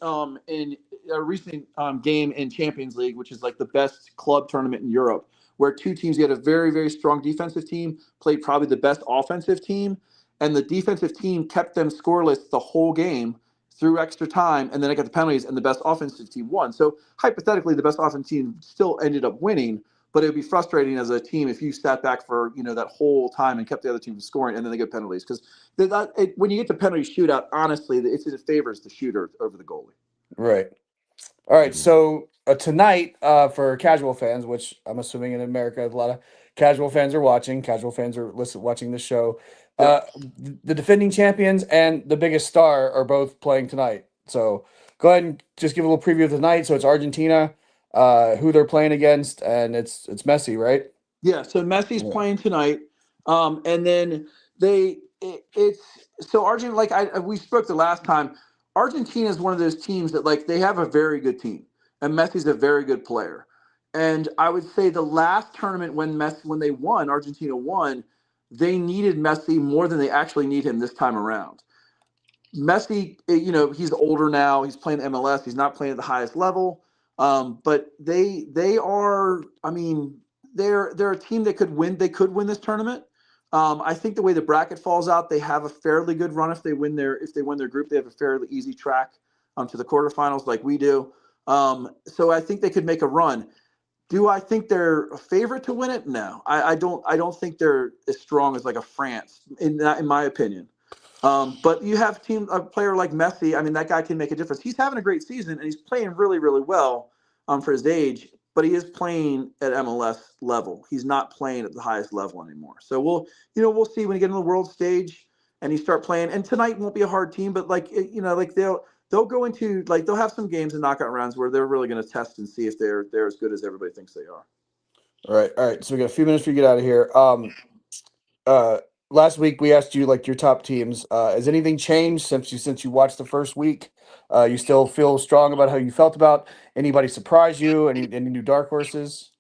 in a recent game in Champions League, which is like the best club tournament in Europe, where two teams, you had a very, very strong defensive team played probably the best offensive team, and the defensive team kept them scoreless the whole game through extra time, and then it got the penalties, and the best offensive team won. So hypothetically, the best offensive team still ended up winning, but it would be frustrating as a team if you sat back for that whole time and kept the other team from scoring, and then they get penalties because when you get to penalty shootout, honestly, it favors the shooter over the goalie. Right. All right. So tonight, for casual fans, which I'm assuming in America, a lot of casual fans are watching. Casual fans are watching the show. Yep. The defending champions and the biggest star are both playing tonight. So go ahead and just give a little preview of tonight. So it's Argentina, who they're playing against, and it's Messi, right? Yeah, so Messi's Yeah. playing tonight, and then it's so Argentina. Like we spoke the last time, Argentina is one of those teams that like they have a very good team, and Messi's a very good player. And I would say the last tournament when they won, Argentina won, they needed Messi more than they actually need him this time around. Messi, he's older now. He's playing MLS. He's not playing at the highest level. But they are. I mean, they're a team that could win. They could win this tournament. I think the way the bracket falls out, they have a fairly good run if they win their group. They have a fairly easy track to the quarterfinals like we do. So I think they could make a run. Do I think they're a favorite to win it? No, I don't. I don't think they're as strong as like a France in my opinion. But you have a player like Messi. I mean, that guy can make a difference. He's having a great season and he's playing really, really well for his age. But he is playing at MLS level. He's not playing at the highest level anymore. So we'll see when you get on the world stage and you start playing. And tonight won't be a hard team, but like they'll go into like they'll have some games in knockout rounds where they're really going to test and see if they're as good as everybody thinks they are. All right. So we got a few minutes for you to get out of here. Uh, Last week we asked you like your top teams. Has anything changed since you watched the first week? You still feel strong about how you felt about anybody surprise you? Any new dark horses?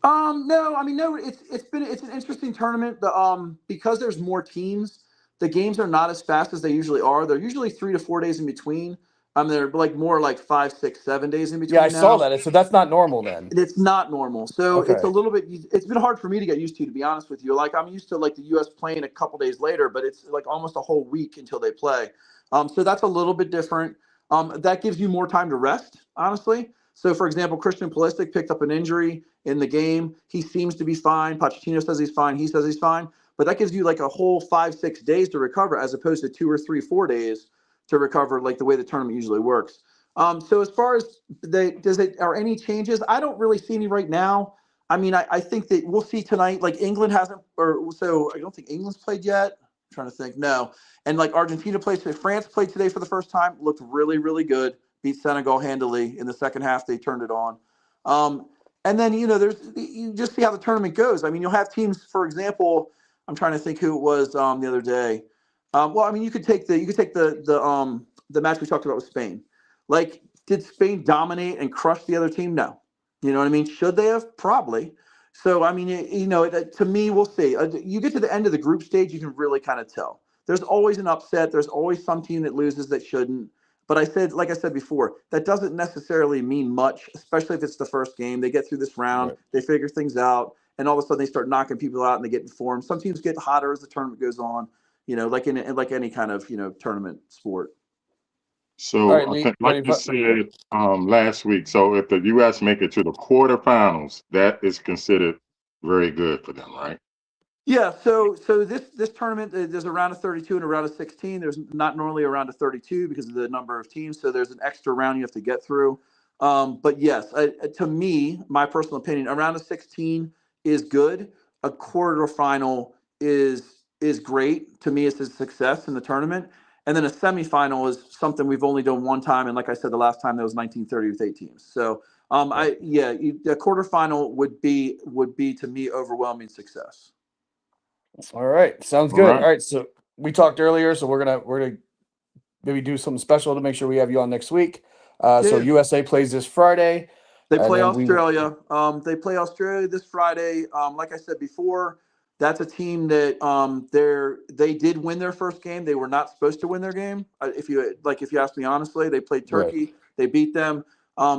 No, I mean no. It's an interesting tournament. Because there's more teams, the games are not as fast as they usually are. They're usually 3 to 4 days in between. They're like more like 5, 6, 7 days in between. Yeah, I now. saw that. So that's not normal then. It's not normal. So it's a Okay. little bit. It's been hard for me to get used to be honest with you. Like I'm used to like the U.S. playing a couple days later, but it's like almost a whole week until they play. So that's a little bit different. That gives you more time to rest, honestly. So, for example, Christian Pulisic picked up an injury in the game. He seems to be fine. Pochettino says he's fine. He says he's fine. But that gives you like a whole 5, 6 days to recover, as opposed to 2 or 3, 4 days to recover, like the way the tournament usually works. So as far as are any changes? I don't really see any right now. I mean, I think that we'll see tonight. Like England hasn't, or so I don't think England's played yet. I'm trying to think. No, and like Argentina played today. France played today for the first time. Looked really, really good. Beat Senegal handily in the second half. They turned it on. And then you just see how the tournament goes. I mean, you'll have teams. For example, I'm trying to think who it was the other day. Well, I mean, you could take the match we talked about with Spain. Like, did Spain dominate and crush the other team? No. You know what I mean? Should they have? Probably. So, I mean, to me, we'll see. You get to the end of the group stage, you can really kind of tell. There's always an upset. There's always some team that loses that shouldn't. But like I said before, that doesn't necessarily mean much, especially if it's the first game. They get through this round, Right. they figure things out, and all of a sudden they start knocking people out and they get informed. Some teams get hotter as the tournament goes on, like in like any kind of tournament sport. All So right, I Lee. think, Got like any you said last week, so if the U.S. make it to the quarterfinals, that is considered very good for them, right? Yeah, so this tournament, there's a round of 32 and a round of 16. There's not normally a round of 32 because of the number of teams, so there's an extra round you have to get through. But yes, to me, my personal opinion, a round of 16 is good. A quarterfinal is great. To me, it's a success in the tournament. And then a semifinal is something we've only done one time, and like I said, the last time that was 1930 with 8 teams. So the quarterfinal would be to me overwhelming success. All right, sounds All good. right. All right, so we talked earlier, so we're gonna maybe do something special to make sure we have you on next week. So Yeah. USA plays this Friday, They and play then we Australia. They play Australia this Friday. Like I said before, that's a team that they did win their first game. They were not supposed to win their game. If you ask me honestly, they played Turkey. Right. They beat them.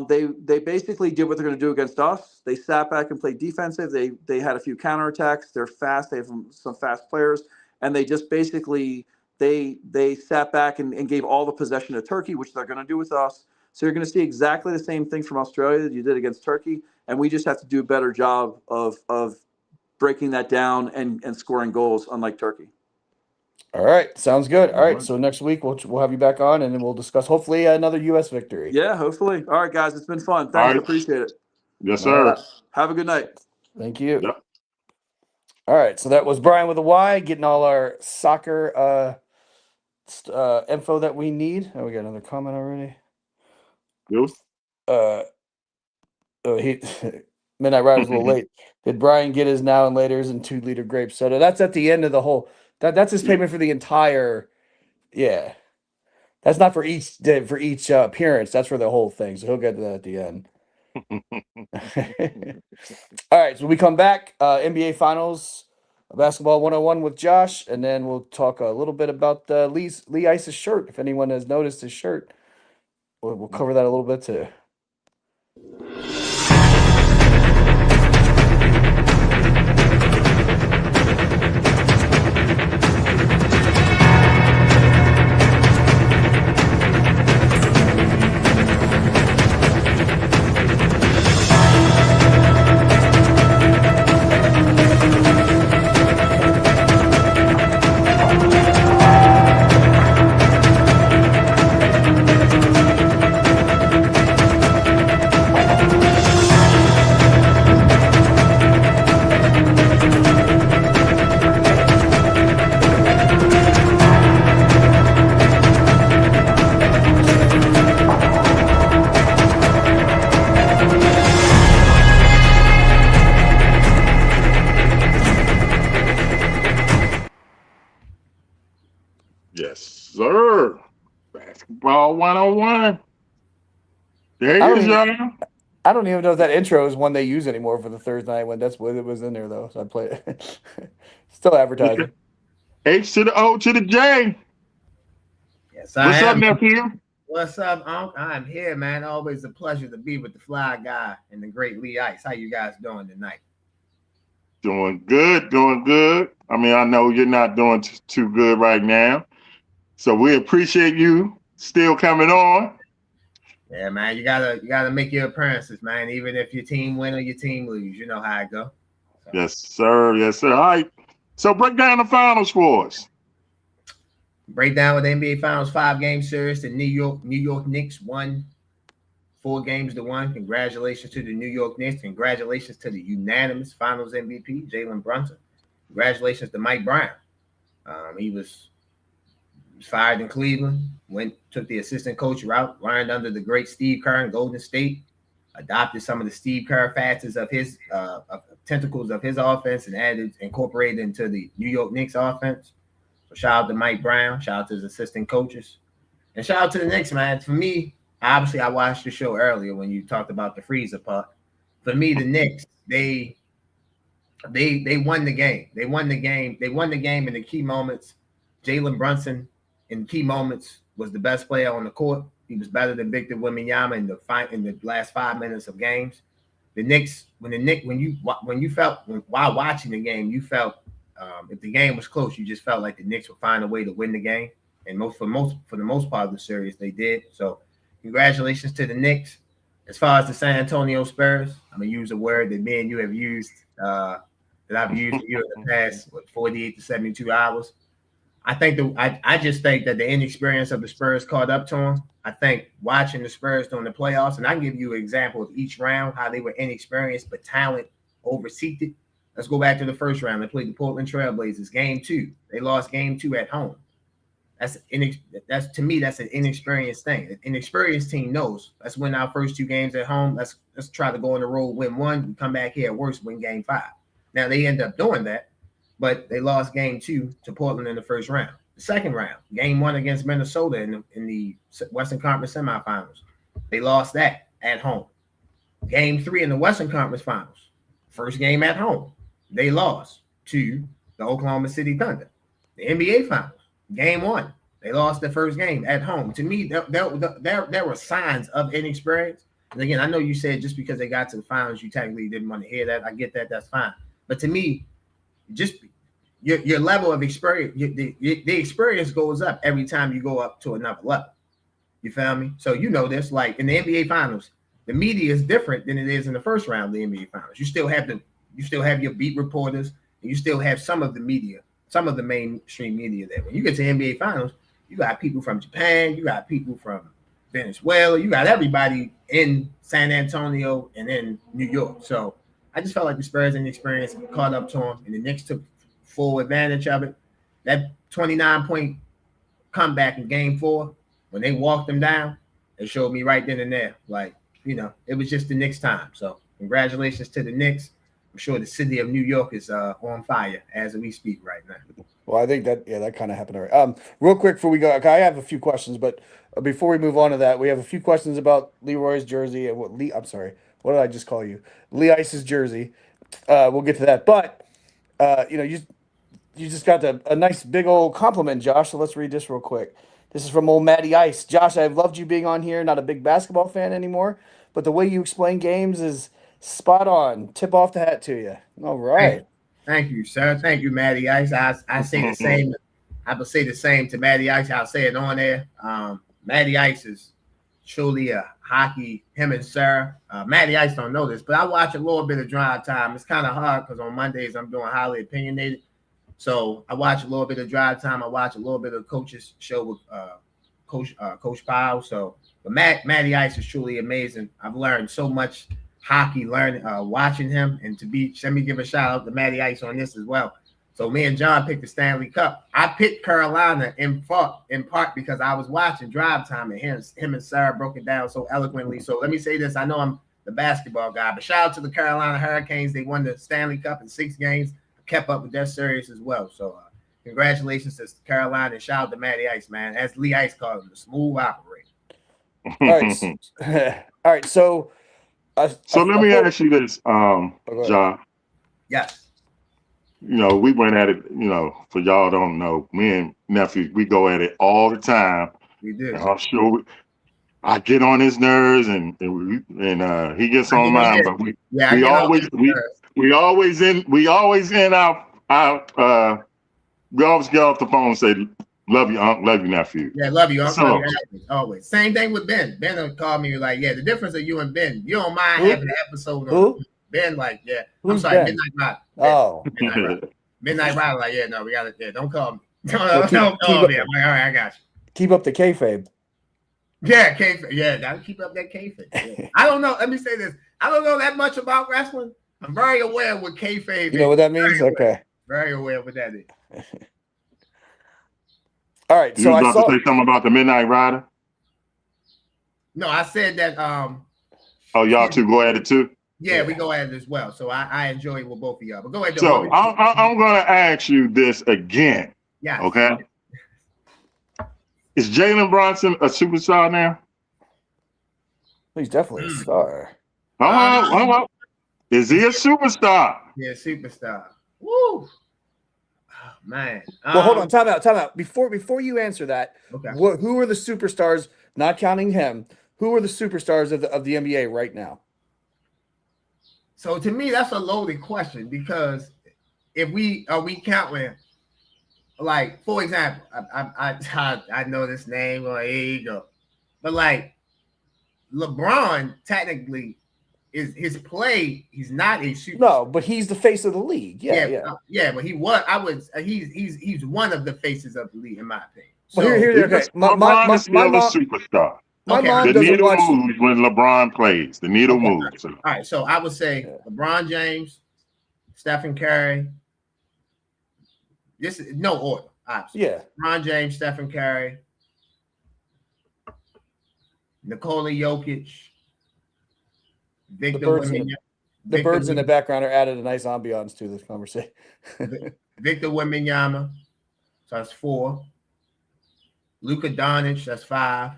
They basically did what they're going to do against us. They sat back and played defensive. They had a few counterattacks. They're fast. They have some fast players, and they just basically they sat back and gave all the possession to Turkey, which they're going to do with us. So you're going to see exactly the same thing from Australia that you did against Turkey, and we just have to do a better job of breaking that down and scoring goals, unlike Turkey. All right, sounds good. All right, Alright. so next week we'll have you back on, and then we'll discuss hopefully another U.S. victory. Yeah, hopefully. All right, guys, it's been fun. Thanks, All right. appreciate it. Yes, All sir. right. Have a good night. Thank you. Yep. All right, so that was Brian with a Y getting all our soccer info that we need. Oh, we got another comment already. You? He Midnight Rider was a little late. Did Brian get his now and later's and 2-liter grape soda? That's at the end of the whole. That's his payment for the entire. Yeah, that's not for each appearance. That's for the whole thing. So he'll get to that at the end. All right, so we come back. NBA Finals, Basketball 101 with Josh, and then we'll talk a little bit about Lee Ice's shirt. If anyone has noticed his shirt, we'll cover that a little bit too. Yes, sir. Basketball 101. There I it don't is, even- y'all. I don't even know if that intro is one they use anymore for the Thursday night when that's what it was in there though. So I play it. Still advertising. H to the O to the J. Yes, What's up, nephew? What's up, Unc? I'm here, man. Always a pleasure to be with the fly guy and the great Lee Ice. How you guys doing tonight? Doing good, doing good. I mean, I know you're not doing too good right now. So we appreciate you still coming on. Yeah, man. You gotta make your appearances, man. Even if your team win or your team lose, you know how it go. So. Yes, sir. Yes, sir. All right. So break down the finals for us. Break down with the NBA Finals 5-game series. The New York Knicks won 4 games to 1. Congratulations to the New York Knicks. Congratulations to the unanimous Finals MVP, Jalen Brunson. Congratulations to Mike Brown. He was fired in Cleveland, took the assistant coach route, learned under the great Steve Kerr in Golden State, adopted some of the Steve Kerr facets of his tentacles of his offense and incorporated into the New York Knicks offense. So shout out to Mike Brown, shout out to his assistant coaches, and shout out to the Knicks, man. For me, obviously, I watched the show earlier when you talked about the freezer part. For me, the Knicks, they won the game. They won the game. They won the game in the key moments. Jalen Brunson in key moments was the best player on the court. He was better than Victor Wembanyama in the last 5 minutes of games. The Knicks, when you felt while watching the game, you felt if the game was close, you just felt like the Knicks would find a way to win the game. And for the most part of the series, they did. So congratulations to the Knicks. As far as the San Antonio Spurs, I'm gonna use a word that me and you have used that I've used for you in the past 48 to 72 hours. I just think that the inexperience of the Spurs caught up to them. I think watching the Spurs during the playoffs, and I can give you an example of each round, how they were inexperienced but talent overseated. Let's go back to the first round. They played the Portland Trailblazers. Game 2, they lost game 2 at home. That's to me, that's an inexperienced thing. An inexperienced team knows let's win our first 2 games at home. Let's try to go on the road, win 1, we come back here at worst, win game 5. Now they end up doing that, but they lost game 2 to Portland in the first round. The second round, game 1 against Minnesota in the Western Conference semifinals, they lost that at home. Game 3 in the Western Conference finals, first game at home, they lost. to the Oklahoma City Thunder. The NBA Finals, Game 1. They lost their first game at home. To me, there were signs of inexperience. And again, I know you said just because they got to the finals, you technically didn't want to hear that. I get that. That's fine. But to me, just your level of experience, the experience goes up every time you go up to another level. You feel me? So you know this, like in the NBA Finals, the media is different than it is in the first round of the NBA Finals. You still have your beat reporters, and you still have some of the media, some of the mainstream media there. When you get to NBA Finals, you got people from Japan, you got people from Venezuela, you got everybody in San Antonio and in New York. So I just felt like the Spurs and the experience caught up to them, and the Knicks took full advantage of it. That 29-point comeback in Game 4, when they walked them down, it showed me right then and there, like, you know, it was just the Knicks' time. So congratulations to the Knicks. I'm sure the city of New York is on fire as we speak right now. Well, I think that kind of happened already. Real quick before we go, okay, I have a few questions, but before we move on to that, we have a few questions about Leroy's jersey and what did I just call you? Lee Ice's jersey. We'll get to that, but you just got a nice big old compliment, Josh. So let's read this real quick. This is from old Matty Ice. Josh, I've loved you being on here. Not a big basketball fan anymore, but the way you explain games is spot on. Tip off the hat to you. All right. Thank you, sir. Thank you, Matty Ice. I say the same. I will say the same to Matty Ice. I'll say it on there. Matty Ice is truly a hockey. Him and Sarah. Matty Ice don't know this, but I watch a little bit of Drive Time. It's kind of hard because on Mondays I'm doing highly opinionated. So I watch a little bit of Drive Time. I watch a little bit of Coach's show with Coach Powell. So, but Matty Ice is truly amazing. I've learned so much hockey, watching him, and let me give a shout out to Matty Ice on this as well. So me and John picked the Stanley Cup. I picked Carolina in part because I was watching Drive Time and him and Sarah broke it down so eloquently. So let me say this. I know I'm the basketball guy, but shout out to the Carolina Hurricanes. They won the Stanley Cup in 6 games. Kept up with their series as well. So congratulations to Carolina and shout out to Matty Ice, man. As Lee Ice calls him, the smooth operator. All right. All right. So let me ask you this, John. Yes. You know, we went at it, for y'all don't know, me and nephew, we go at it all the time. We do. I'm sure I get on his nerves and he gets on mine, but we always get off the phone and say, love you, uncle, love you, nephew. Yeah, love you, uncle. Always. Same thing with Ben. Ben will call me like, yeah, the difference of you and Ben, you don't mind having an episode on Ben, like, yeah. I'm sorry, Ben? Midnight Ride. Midnight Ride, like, yeah, no, we got it. Yeah, don't call me. Don't call me. I'm like, all right, I got you. Keep up the kayfabe. Yeah, kayfabe. Yeah, gotta keep up that kayfabe. Yeah. I don't know. Let me say this. I don't know that much about wrestling. I'm very aware of what kayfabe is. You know what that means? Very aware of what that is. All right. So I saw to say something about the Midnight Rider. No, I said that. Oh, y'all two go at it too. Yeah, we go at it as well. So I enjoy it with both of y'all. But go ahead. So I'm going to ask you this again. Yeah. Okay. Is Jalen Brunson a superstar now? He's definitely a star. Is he a superstar? Yeah, superstar. Woo. Oh, man. Well, hold on. Time out. Before you answer that, okay. Who are the superstars, not counting him, who are the superstars of the NBA right now? So to me, that's a loaded question because if we counting, like, for example, I know this name, or here you go. But like LeBron technically is his play, he's not a super. No, but he's the face of the league. Yeah. But he's one of the faces of the league, in my opinion. So okay. LeBron is still a superstar. My mom the doesn't needle watch moves when LeBron plays. The needle moves. All right, so I would say LeBron James, Stephen Curry. This is no order, obviously. Yeah. LeBron James, Stephen Curry, Nikola Jokic, Victor Wembanyama. The birds in the background are added a nice ambiance to this conversation. Victor Wembanyama, so that's 4. Luka Doncic, that's 5.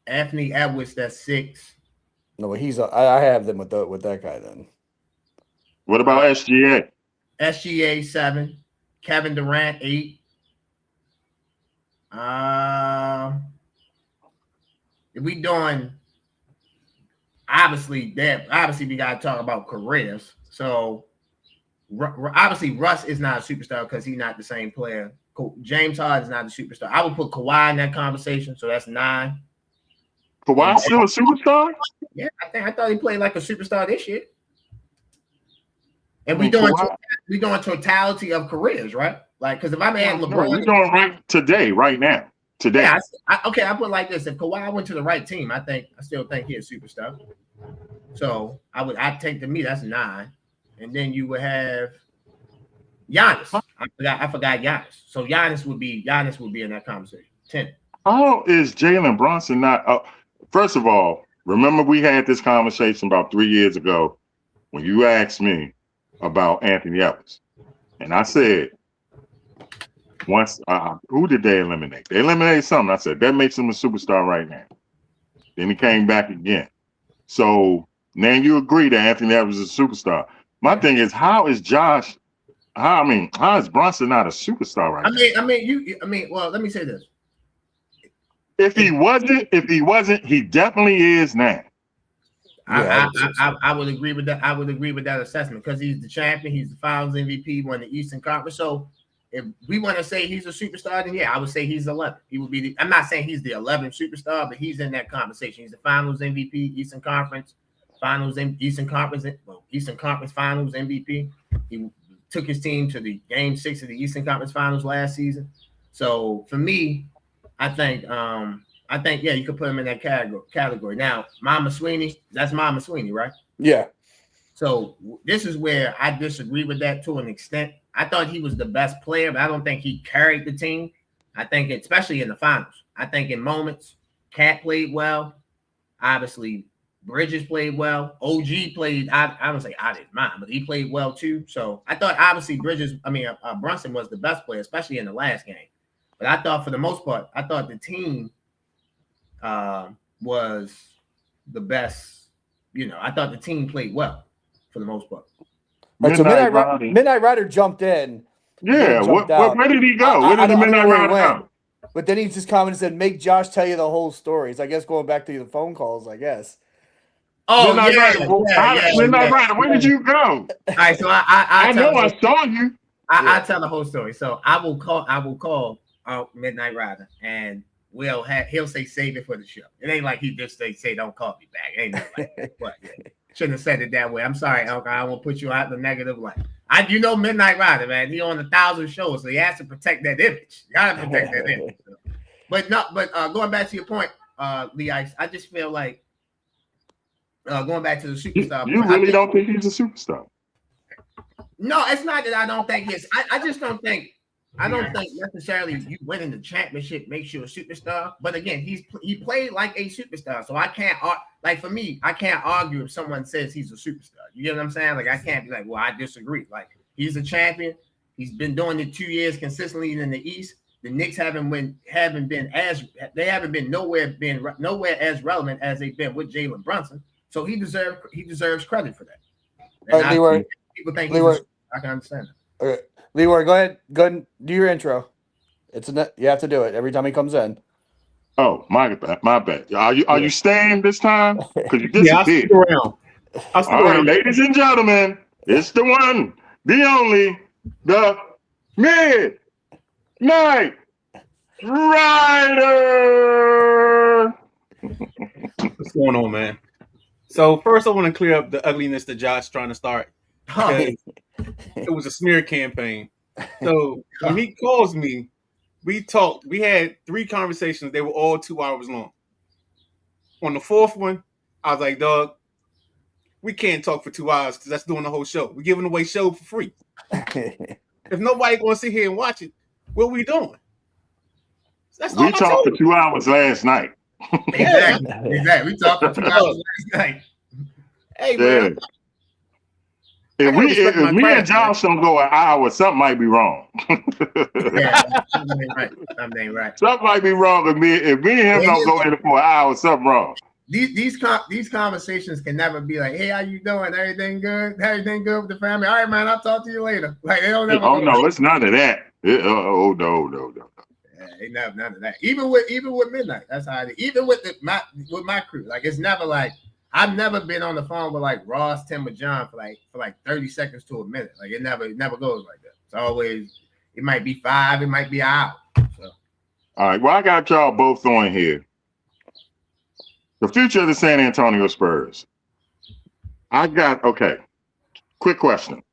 Anthony Edwards, that's 6. No, I have them with that guy then. What about SGA? SGA 7, Kevin Durant 8. If we doing obviously we got to talk about careers. So obviously Russ is not a superstar because he's not the same player. James Harden is not a superstar. I would put Kawhi in that conversation, so that's 9. Kawhi still a superstar? Yeah, I thought he played like a superstar this year. And I mean, we doing totality of careers, right? Like, because if I'm adding LeBron, we're doing right today, right now. Today. Yeah, I put it like this: if Kawhi went to the right team, I still think he's a superstar. So I'd take to me that's 9, and then you would have Giannis. I forgot Giannis. So Giannis would be in that conversation. 10. How is Jalen Brunson not? First of all, remember we had this conversation about 3 years ago when you asked me about Anthony Edwards, and I said, once who did they eliminate? They eliminated something. I said that makes him a superstar right now. Then he came back again. So now you agree that Anthony Edwards is a superstar. My thing is, how is Brunson not a superstar right now? Well, let me say this. If he wasn't, he definitely is now. I would agree with that. I would agree with that assessment because he's the champion. He's the Finals MVP, won the Eastern Conference. So if we want to say he's a superstar, then yeah, I would say he's 11. He would be. I'm not saying he's the 11th superstar, but he's in that conversation. He's the Finals MVP, Eastern Conference Finals, Eastern Conference Finals MVP. He took his team to the Game 6 of the Eastern Conference Finals last season. So for me, I think yeah, you could put him in that category. Now, Mama Sweeney, that's Mama Sweeney, right? Yeah. So this is where I disagree with that to an extent. I thought he was the best player, but I don't think he carried the team. I think, especially in the finals, I think in moments, Cat played well. Obviously, Bridges played well. OG played. I don't say I didn't mind, but he played well too. So I thought obviously Brunson was the best player, especially in the last game. But I thought for the most part, I thought the team was the best. I thought the team played well for the most part. Right, so Midnight Rider jumped in. Yeah, where did he go? Where did the Midnight Rider go? But then he just commented and said, make Josh tell you the whole story. So I guess going back to the phone calls, I guess. Oh, Midnight Rider, where did you go? All right, so I know I saw you. I tell the whole story. So I will call Midnight Rider, and he'll say save it for the show. It ain't like he just say don't call me back. It ain't like that. But shouldn't have said it that way. I'm sorry, Elk. I won't put you out in the negative light. Midnight Rider, man. He on 1,000 shows, so he has to protect that image. You gotta protect that image. But going back to your point, Lee Ice, I just feel like going back to the superstar. You really don't think he's a superstar? No, it's not that I don't think he is. I just don't think. I don't think necessarily you winning the championship makes you a superstar. But again, he played like a superstar. So I can't for me, I can't argue if someone says he's a superstar. You get what I'm saying? Like I can't be like, well, I disagree. Like he's a champion. He's been doing it 2 years consistently in the East. The Knicks haven't been nowhere as relevant as they've been with Jalen Brunson. So he deserves credit for that. Leroy, people think I can understand that. Okay. Leroy, go ahead and do your intro. You have to do it every time he comes in. Oh, my bad. Are you staying this time? Because you disappeared. Yeah, I'll stick around. All right, ladies and gentlemen, it's the one, the only, the Midnight Rider. What's going on, man? So first, I want to clear up the ugliness that Josh trying to start. Because it was a smear campaign. So when he calls me, we talked. We had 3 conversations. They were all 2 hours long. On the 4th one, I was like, dog, we can't talk for 2 hours because that's doing the whole show. We're giving away show for free. If nobody going to sit here and watch it, what are we doing? We talked for 2 hours last night. Exactly. We talked for 2 hours last night. Hey, man. If me and Josh don't go an hour, something might be wrong. Something ain't right. Something might be wrong if me and him don't go in for an hour, something wrong. these conversations can never be like, hey, how you doing? Everything good? Everything good with the family? All right, man. I'll talk to you later. Like they don't ever. Oh no, it's none of that. Oh no. Yeah, ain't none of that. Even with midnight, that's how it is. Even with my crew, like it's never like I've never been on the phone with like Ross, Tim, or John for like 30 seconds to a minute. Like it never goes like that. It's always it might be 5, it might be an hour. So. All right. Well, I got y'all both on here. The future of the San Antonio Spurs. Okay. Quick question.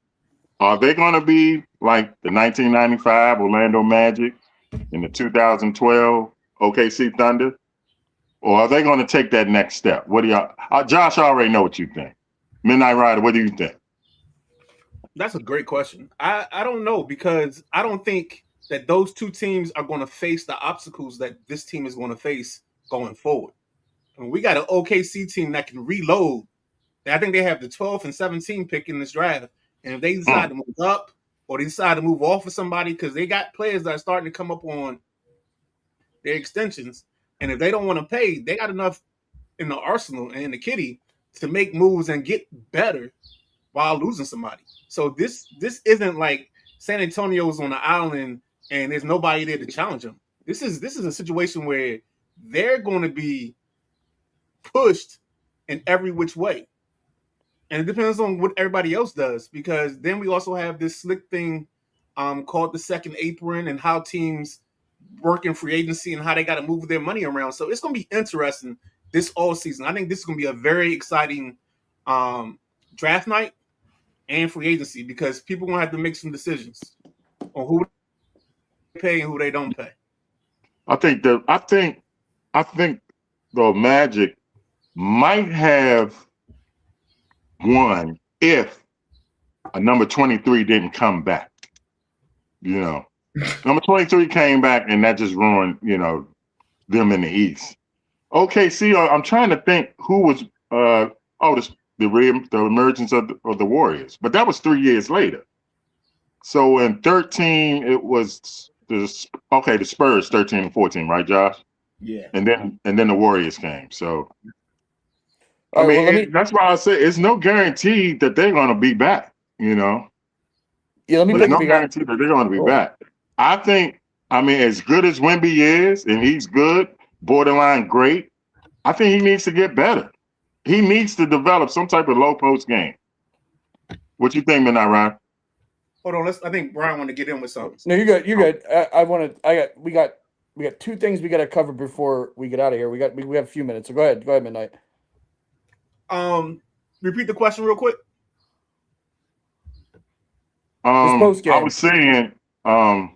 Are they going to be like the 1995 Orlando Magic and the 2012 OKC Thunder? Or are they going to take that next step? What do y'all? Josh, I already know what you think. Midnight Rider, what do you think? That's a great question. I don't know because I don't think that those two teams are going to face the obstacles that this team is going to face going forward. I mean, we got an OKC team that can reload. I think they have the 12th and 17th pick in this draft. And if they decide to move up or they decide to move off of somebody, because they got players that are starting to come up on their extensions. And if they don't want to pay, they got enough in the arsenal and in the kitty to make moves and get better while losing somebody. So this isn't like San Antonio's on the island and there's nobody there to challenge them. This is a situation where they're going to be pushed in every which way. And it depends on what everybody else does, because then we also have this slick thing called the second apron and how teams work in free agency and how they got to move their money around. So it's going to be interesting this all season. I think this is going to be a very exciting draft night and free agency because people are going to have to make some decisions on who they pay and who they don't pay. I think the Magic might have won if a number 23 didn't come back. You know, number 23 came back and that just ruined, them in the East. OKC, I'm trying to think who was the emergence of the Warriors, but that was 3 years later. So in 13, it was the Spurs 13 and 14, right, Josh? Yeah. And then the Warriors came. So that's why I say it's no guarantee that they're going to be back. Yeah, let me There's no guarantee that they're going to be back. I think, as good as Wemby is, and he's good, borderline great, I think he needs to get better. He needs to develop some type of low post game. What you think, Midnight Ryan? Hold on, I think Brian want to get in with something. No, you're good. You're good. We got two things we got to cover before we get out of here. We have a few minutes. So go ahead, Midnight. Repeat the question real quick. I was saying, I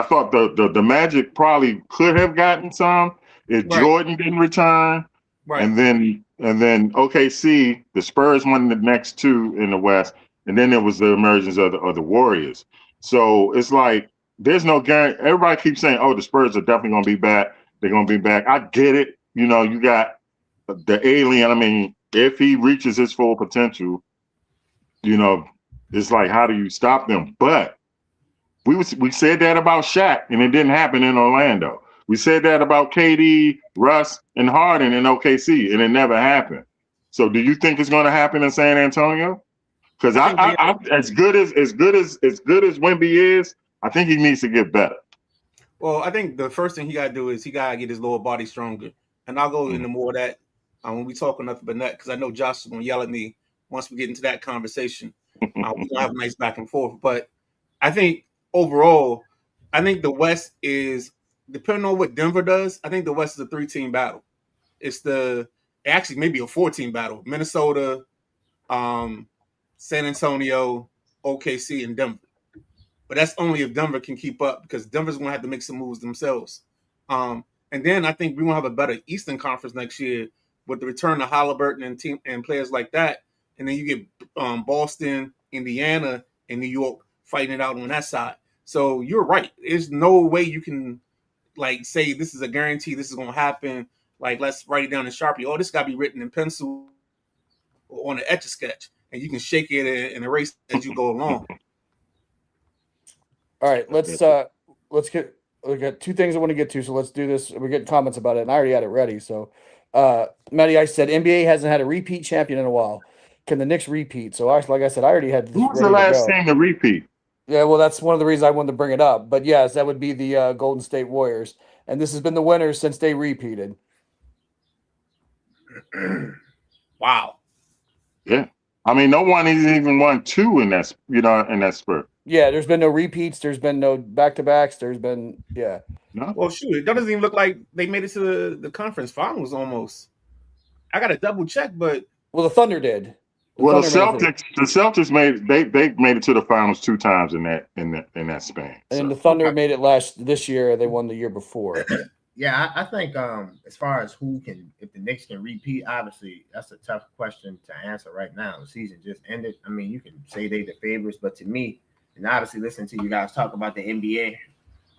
thought the Magic probably could have gotten some if Jordan didn't return, and then OKC, the Spurs won the next two in the West, and then there was the emergence of the Warriors. So it's like there's no guarantee. Everybody keeps saying, "Oh, the Spurs are definitely going to be back. They're going to be back." I get it. You got the alien. If he reaches his full potential, it's like, how do you stop them? But we said that about Shaq, and it didn't happen in Orlando. We said that about KD, Russ, and Harden in OKC, and it never happened. So, do you think it's going to happen in San Antonio? Because as good as Wemby is, I think he needs to get better. Well, I think the first thing he got to do is he got to get his lower body stronger, and I'll go into more of that when we talk nothing but net, because I know Josh is going to yell at me once we get into that conversation. We're going to have a nice back and forth. But I think overall, the West is, depending on what Denver does, I think the West is a 3-team battle. It's actually maybe a 4-team battle. Minnesota, San Antonio, OKC, and Denver. But that's only if Denver can keep up, because Denver's going to have to make some moves themselves. And then I think we're going to have a better Eastern Conference next year with the return of Halliburton and players like that. And then you get Boston, Indiana, and New York fighting it out on that side. So you're right. There's no way you can say this is a guarantee, this is going to happen. Let's write it down in Sharpie. Oh, this got to be written in pencil or on an Etch-a-Sketch, and you can shake it and erase it as you go along. All right, we got two things I want to get to, so let's do this. We're getting comments about it, and I already had it ready. So Matty Ice said NBA hasn't had a repeat champion in a while. Can the Knicks repeat? So, like I said, I already had this Who was the ready to last go. team to repeat? Yeah, well, that's one of the reasons I wanted to bring it up. But yes, that would be the Golden State Warriors, and this has been the winners since they repeated. Wow. Yeah. I mean, no one has even won 2 in that, in that spurt. Yeah, there's been no repeats. There's been no back-to-backs. There's been, No. Well, shoot, it doesn't even look like they made it to the conference finals almost. I got to double check, but Well, the Thunder did. The Celtics made they made it to the finals 2 times in that span. And the Thunder made it this year. They won the year before. Yeah, I think as far as if the Knicks can repeat, obviously that's a tough question to answer right now. The season just ended. I mean, you can say they the favorites, but to me, and obviously listening to you guys talk about the NBA,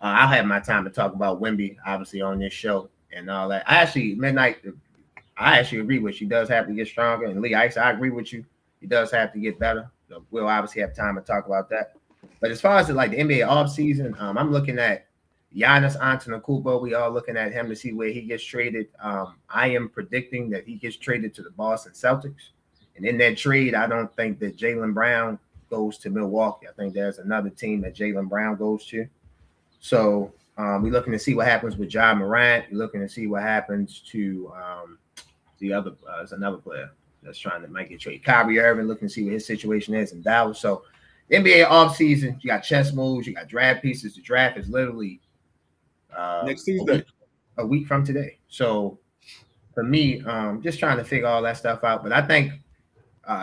I'll have my time to talk about Wemby, obviously on this show and all that. I actually agree with you. He does have to get stronger, and Lee Ice, I agree with you. He does have to get better. So we'll obviously have time to talk about that. But as far as the NBA offseason, I'm looking at Giannis Antetokounmpo. We are looking at him to see where he gets traded. I am predicting that he gets traded to the Boston Celtics. And in that trade, I don't think that Jaylen Brown goes to Milwaukee. I think there's another team that Jaylen Brown goes to. So we're looking to see what happens with Ja Morant. We're looking to see what happens to the other. There's another player that's trying to make a trade. Kyrie Irving, looking to see what his situation is in Dallas. So NBA offseason, you got chess moves, you got draft pieces. The draft is literally next Tuesday, a week from today. So for me, just trying to figure all that stuff out. But I think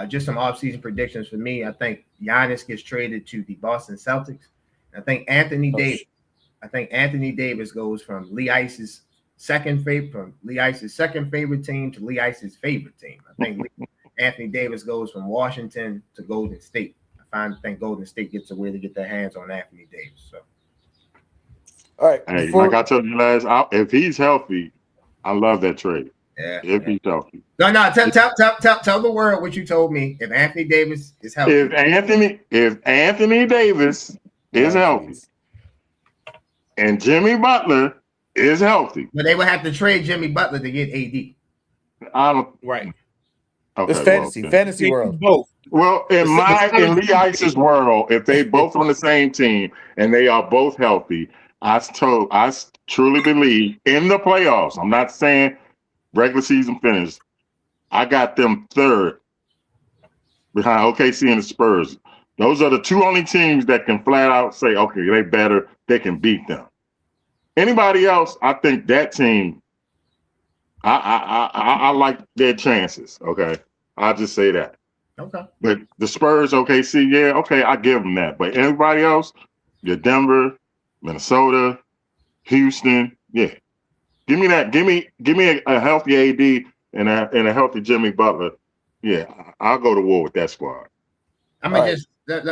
just some offseason predictions for me. I think Giannis gets traded to the Boston Celtics. I think Anthony Davis goes from Lee Ice's second favorite team to Lee Ice's favorite team. I think Anthony Davis goes from Washington to Golden State. I think Golden State gets a way to get their hands on Anthony Davis. So, all right. Hey, like I told you if he's healthy, I love that trade. Yeah, if he's healthy. No, tell the world what you told me. If Anthony Davis is healthy, if Anthony Davis is healthy, and Jimmy Butler is healthy, but they would have to trade Jimmy Butler to get AD. I don't. Right. Okay, it's fantasy world. Both. Well, in Lee Ice's world, if they both on the same team and they are both healthy, I truly believe in the playoffs. I'm not saying regular season finish. I got them third behind OKC and the Spurs. Those are the 2 only teams that can flat out say, okay, they better. They can beat them. Anybody else, I think that team, I like their chances. Okay, I'll just say that. Okay. But the Spurs, OKC, yeah, okay, I give them that. But everybody else, your Denver, Minnesota, Houston, yeah. Give me that. Give me a healthy AD and a healthy Jimmy Butler. Yeah, I'll go to war with that squad. I'm gonna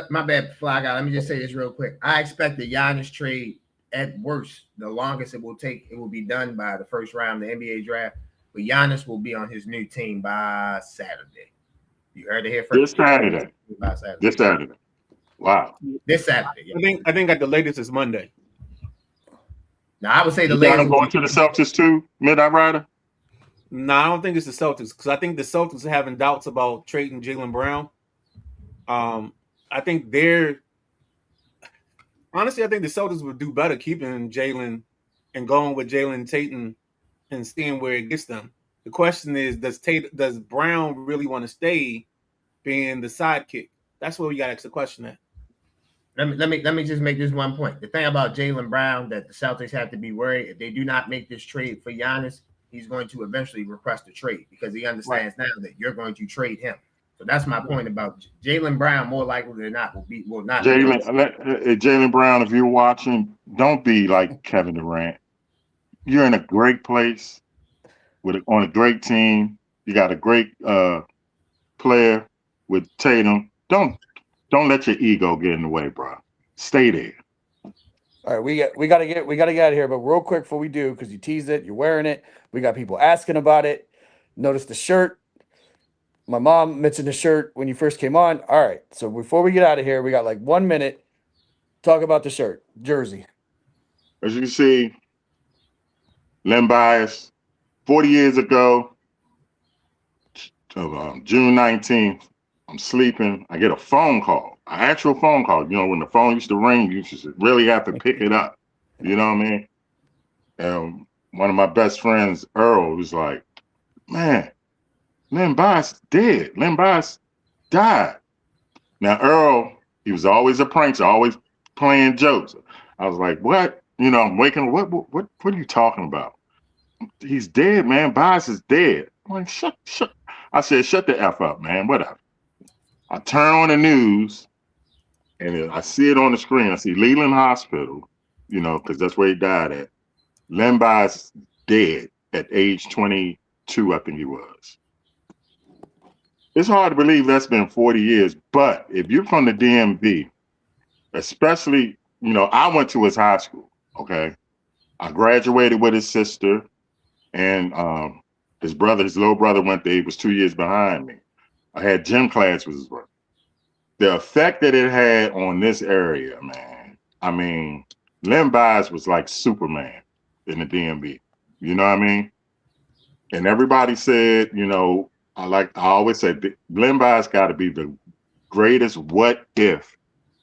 my bad, Fly Guy. Let me just say this real quick. I expect the Giannis trade at worst, the longest it will take, it will be done by the first round of the NBA draft. But Giannis will be on his new team by Saturday. You heard it here first. This Saturday. Wow. This Saturday. Yeah. I think at the latest is Monday. Now I would say the latest. latest. Going to the Celtics too, Midnight Rider. No, I don't think it's the Celtics because I think the Celtics are having doubts about trading Jaylen Brown. I think honestly, I think the Celtics would do better keeping Jaylen and going with Jaylen Tatum and seeing where it gets them. The question is, does Brown really want to stay being the sidekick? That's where we got to ask the question at. Let me just make this one point. The thing about Jaylen Brown that the Celtics have to be worried, if they do not make this trade for Giannis, he's going to eventually request a trade because he understands now that you're going to trade him. So that's my point about Jaylen Brown. More likely than not, will not. Jaylen Brown, if you're watching, don't be like Kevin Durant. You're in a great place on a great team. You got a great player with Tatum. Don't let your ego get in the way, bro. Stay there. All right, we gotta get out of here, but real quick before we do, because you teased it, you're wearing it. We got people asking about it. Notice the shirt. My mom mentioned the shirt when you first came on. All right, so before we get out of here, we got like 1 minute. Talk about the shirt, jersey. As you can see, Len Bias, 40 years ago, of June 19th. I'm sleeping. I get a phone call, an actual phone call. You know, when the phone used to ring, you just really have to pick it up. You know what I mean? And one of my best friends, Earl, was like, man, Len Bias dead. Len Bias died. Now, Earl, he was always a prankster, always playing jokes. I was like, what? You know, I'm waking up. What are you talking about? He's dead, man. Bias is dead. I'm like, shut. I said, shut the F up, man. Whatever. I turn on the news and I see it on the screen. I see Leland Hospital, you know, because that's where he died at. Len Bias dead at age 22, I think he was. It's hard to believe that's been 40 years, but if you're from the DMV, especially, you know, I went to his high school, okay? I graduated with his sister, and his little brother went there. He was 2 years behind me. I had gym class with his brother. The effect that it had on this area, man, I mean, Len Bias was like Superman in the DMV. You know what I mean? And everybody said, you know, I always said, Len Bias got to be the greatest what if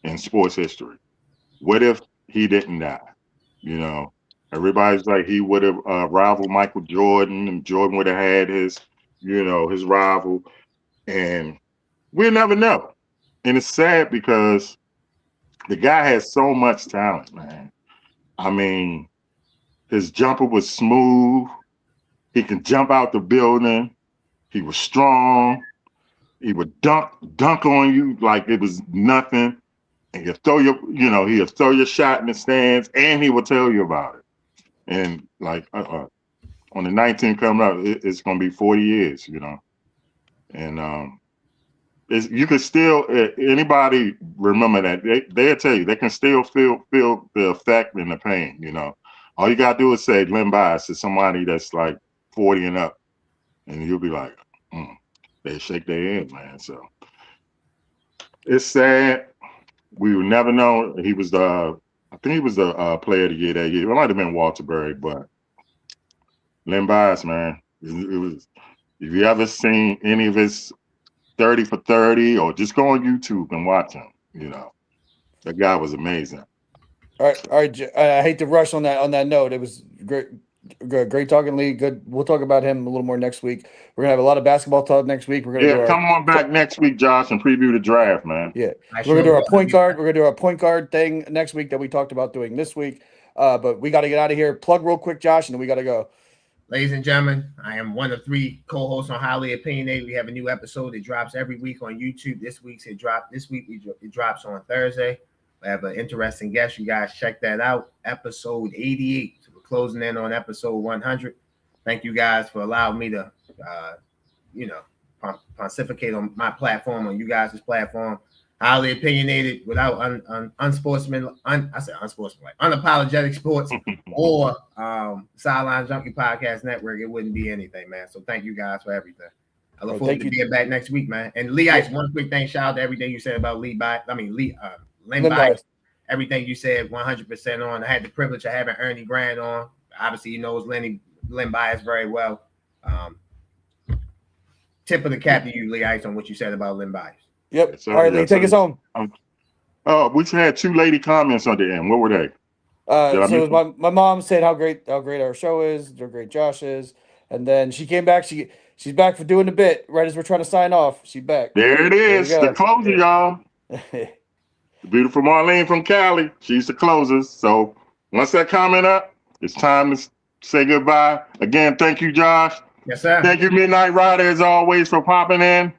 in sports history. What if he didn't die? You know, everybody's like he would have rivaled Michael Jordan, and Jordan would have had his, you know, his rival, and we'll never know. And it's sad because the guy has so much talent, man. I mean, his jumper was smooth. He can jump out the building. He was strong. He would dunk on you like it was nothing. And he'll throw your shot in the stands, and he will tell you about it. And like on the 19th coming up, it's going to be 40 years, you know. And you can still, anybody remember that, they'll tell you, they can still feel the effect and the pain, you know. All you got to do is say Len Bias to somebody that's like 40 and up, and you'll be like, they shake their head, man. So it's sad. We will never know. He was I think he was the player of the year that year. It might have been Walter Berry, but Len Bias, man, it was. If you ever seen any of his 30 for 30, or just go on YouTube and watch him, you know, that guy was amazing. All right. I hate to rush on that note. It was great talking, Lee. Good. We'll talk about him a little more next week. We're gonna have a lot of basketball talk next week. We're gonna come on back next week, Josh, and preview the draft, man. Yeah, we're gonna do our point guard. We're gonna do our point guard thing next week that we talked about doing this week. But we got to get out of here. Plug real quick, Josh, and then we got to go. Ladies and gentlemen, I am one of 3 co-hosts on Highly Opinionated. We have a new episode that drops every week on YouTube. This week it drops on Thursday. We have an interesting guest. You guys check that out. Episode 88. So we're closing in on episode 100. Thank you guys for allowing me to, pontificate on my platform, on you guys' platform. Highly Opinionated, without Unapologetic Sports or Sideline Junkie Podcast Network, it wouldn't be anything, man. So thank you guys for everything. I look forward to being back next week, man. And Lee Ice, one quick thing, shout out to everything you said about Len Bias. Everything you said 100% on. I had the privilege of having Ernie Grant on. Obviously, he knows Len Bias very well. Tip of the cap to you, Lee Ice, on what you said about Len Bias. Yep. Yes, all right, Lee, take us home. We had 2 lady comments on the end. What were they? So my mom said how great our show is, how great Josh is, and then she came back. She's back for doing the bit right as we're trying to sign off. She's back. There it is, the closer, y'all. The beautiful Marlene from Cali. She's the closer. So once that comment up, it's time to say goodbye. Again, thank you, Josh. Yes, sir. Thank you, Midnight Rider, as always, for popping in.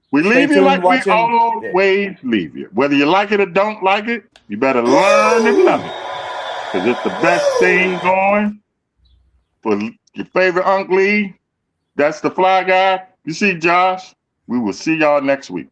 We leave you like we always leave you. Whether you like it or don't like it, you better learn to love it. Because it's the best thing going for your favorite Uncle Lee. That's the fly guy. You see Josh. We will see y'all next week.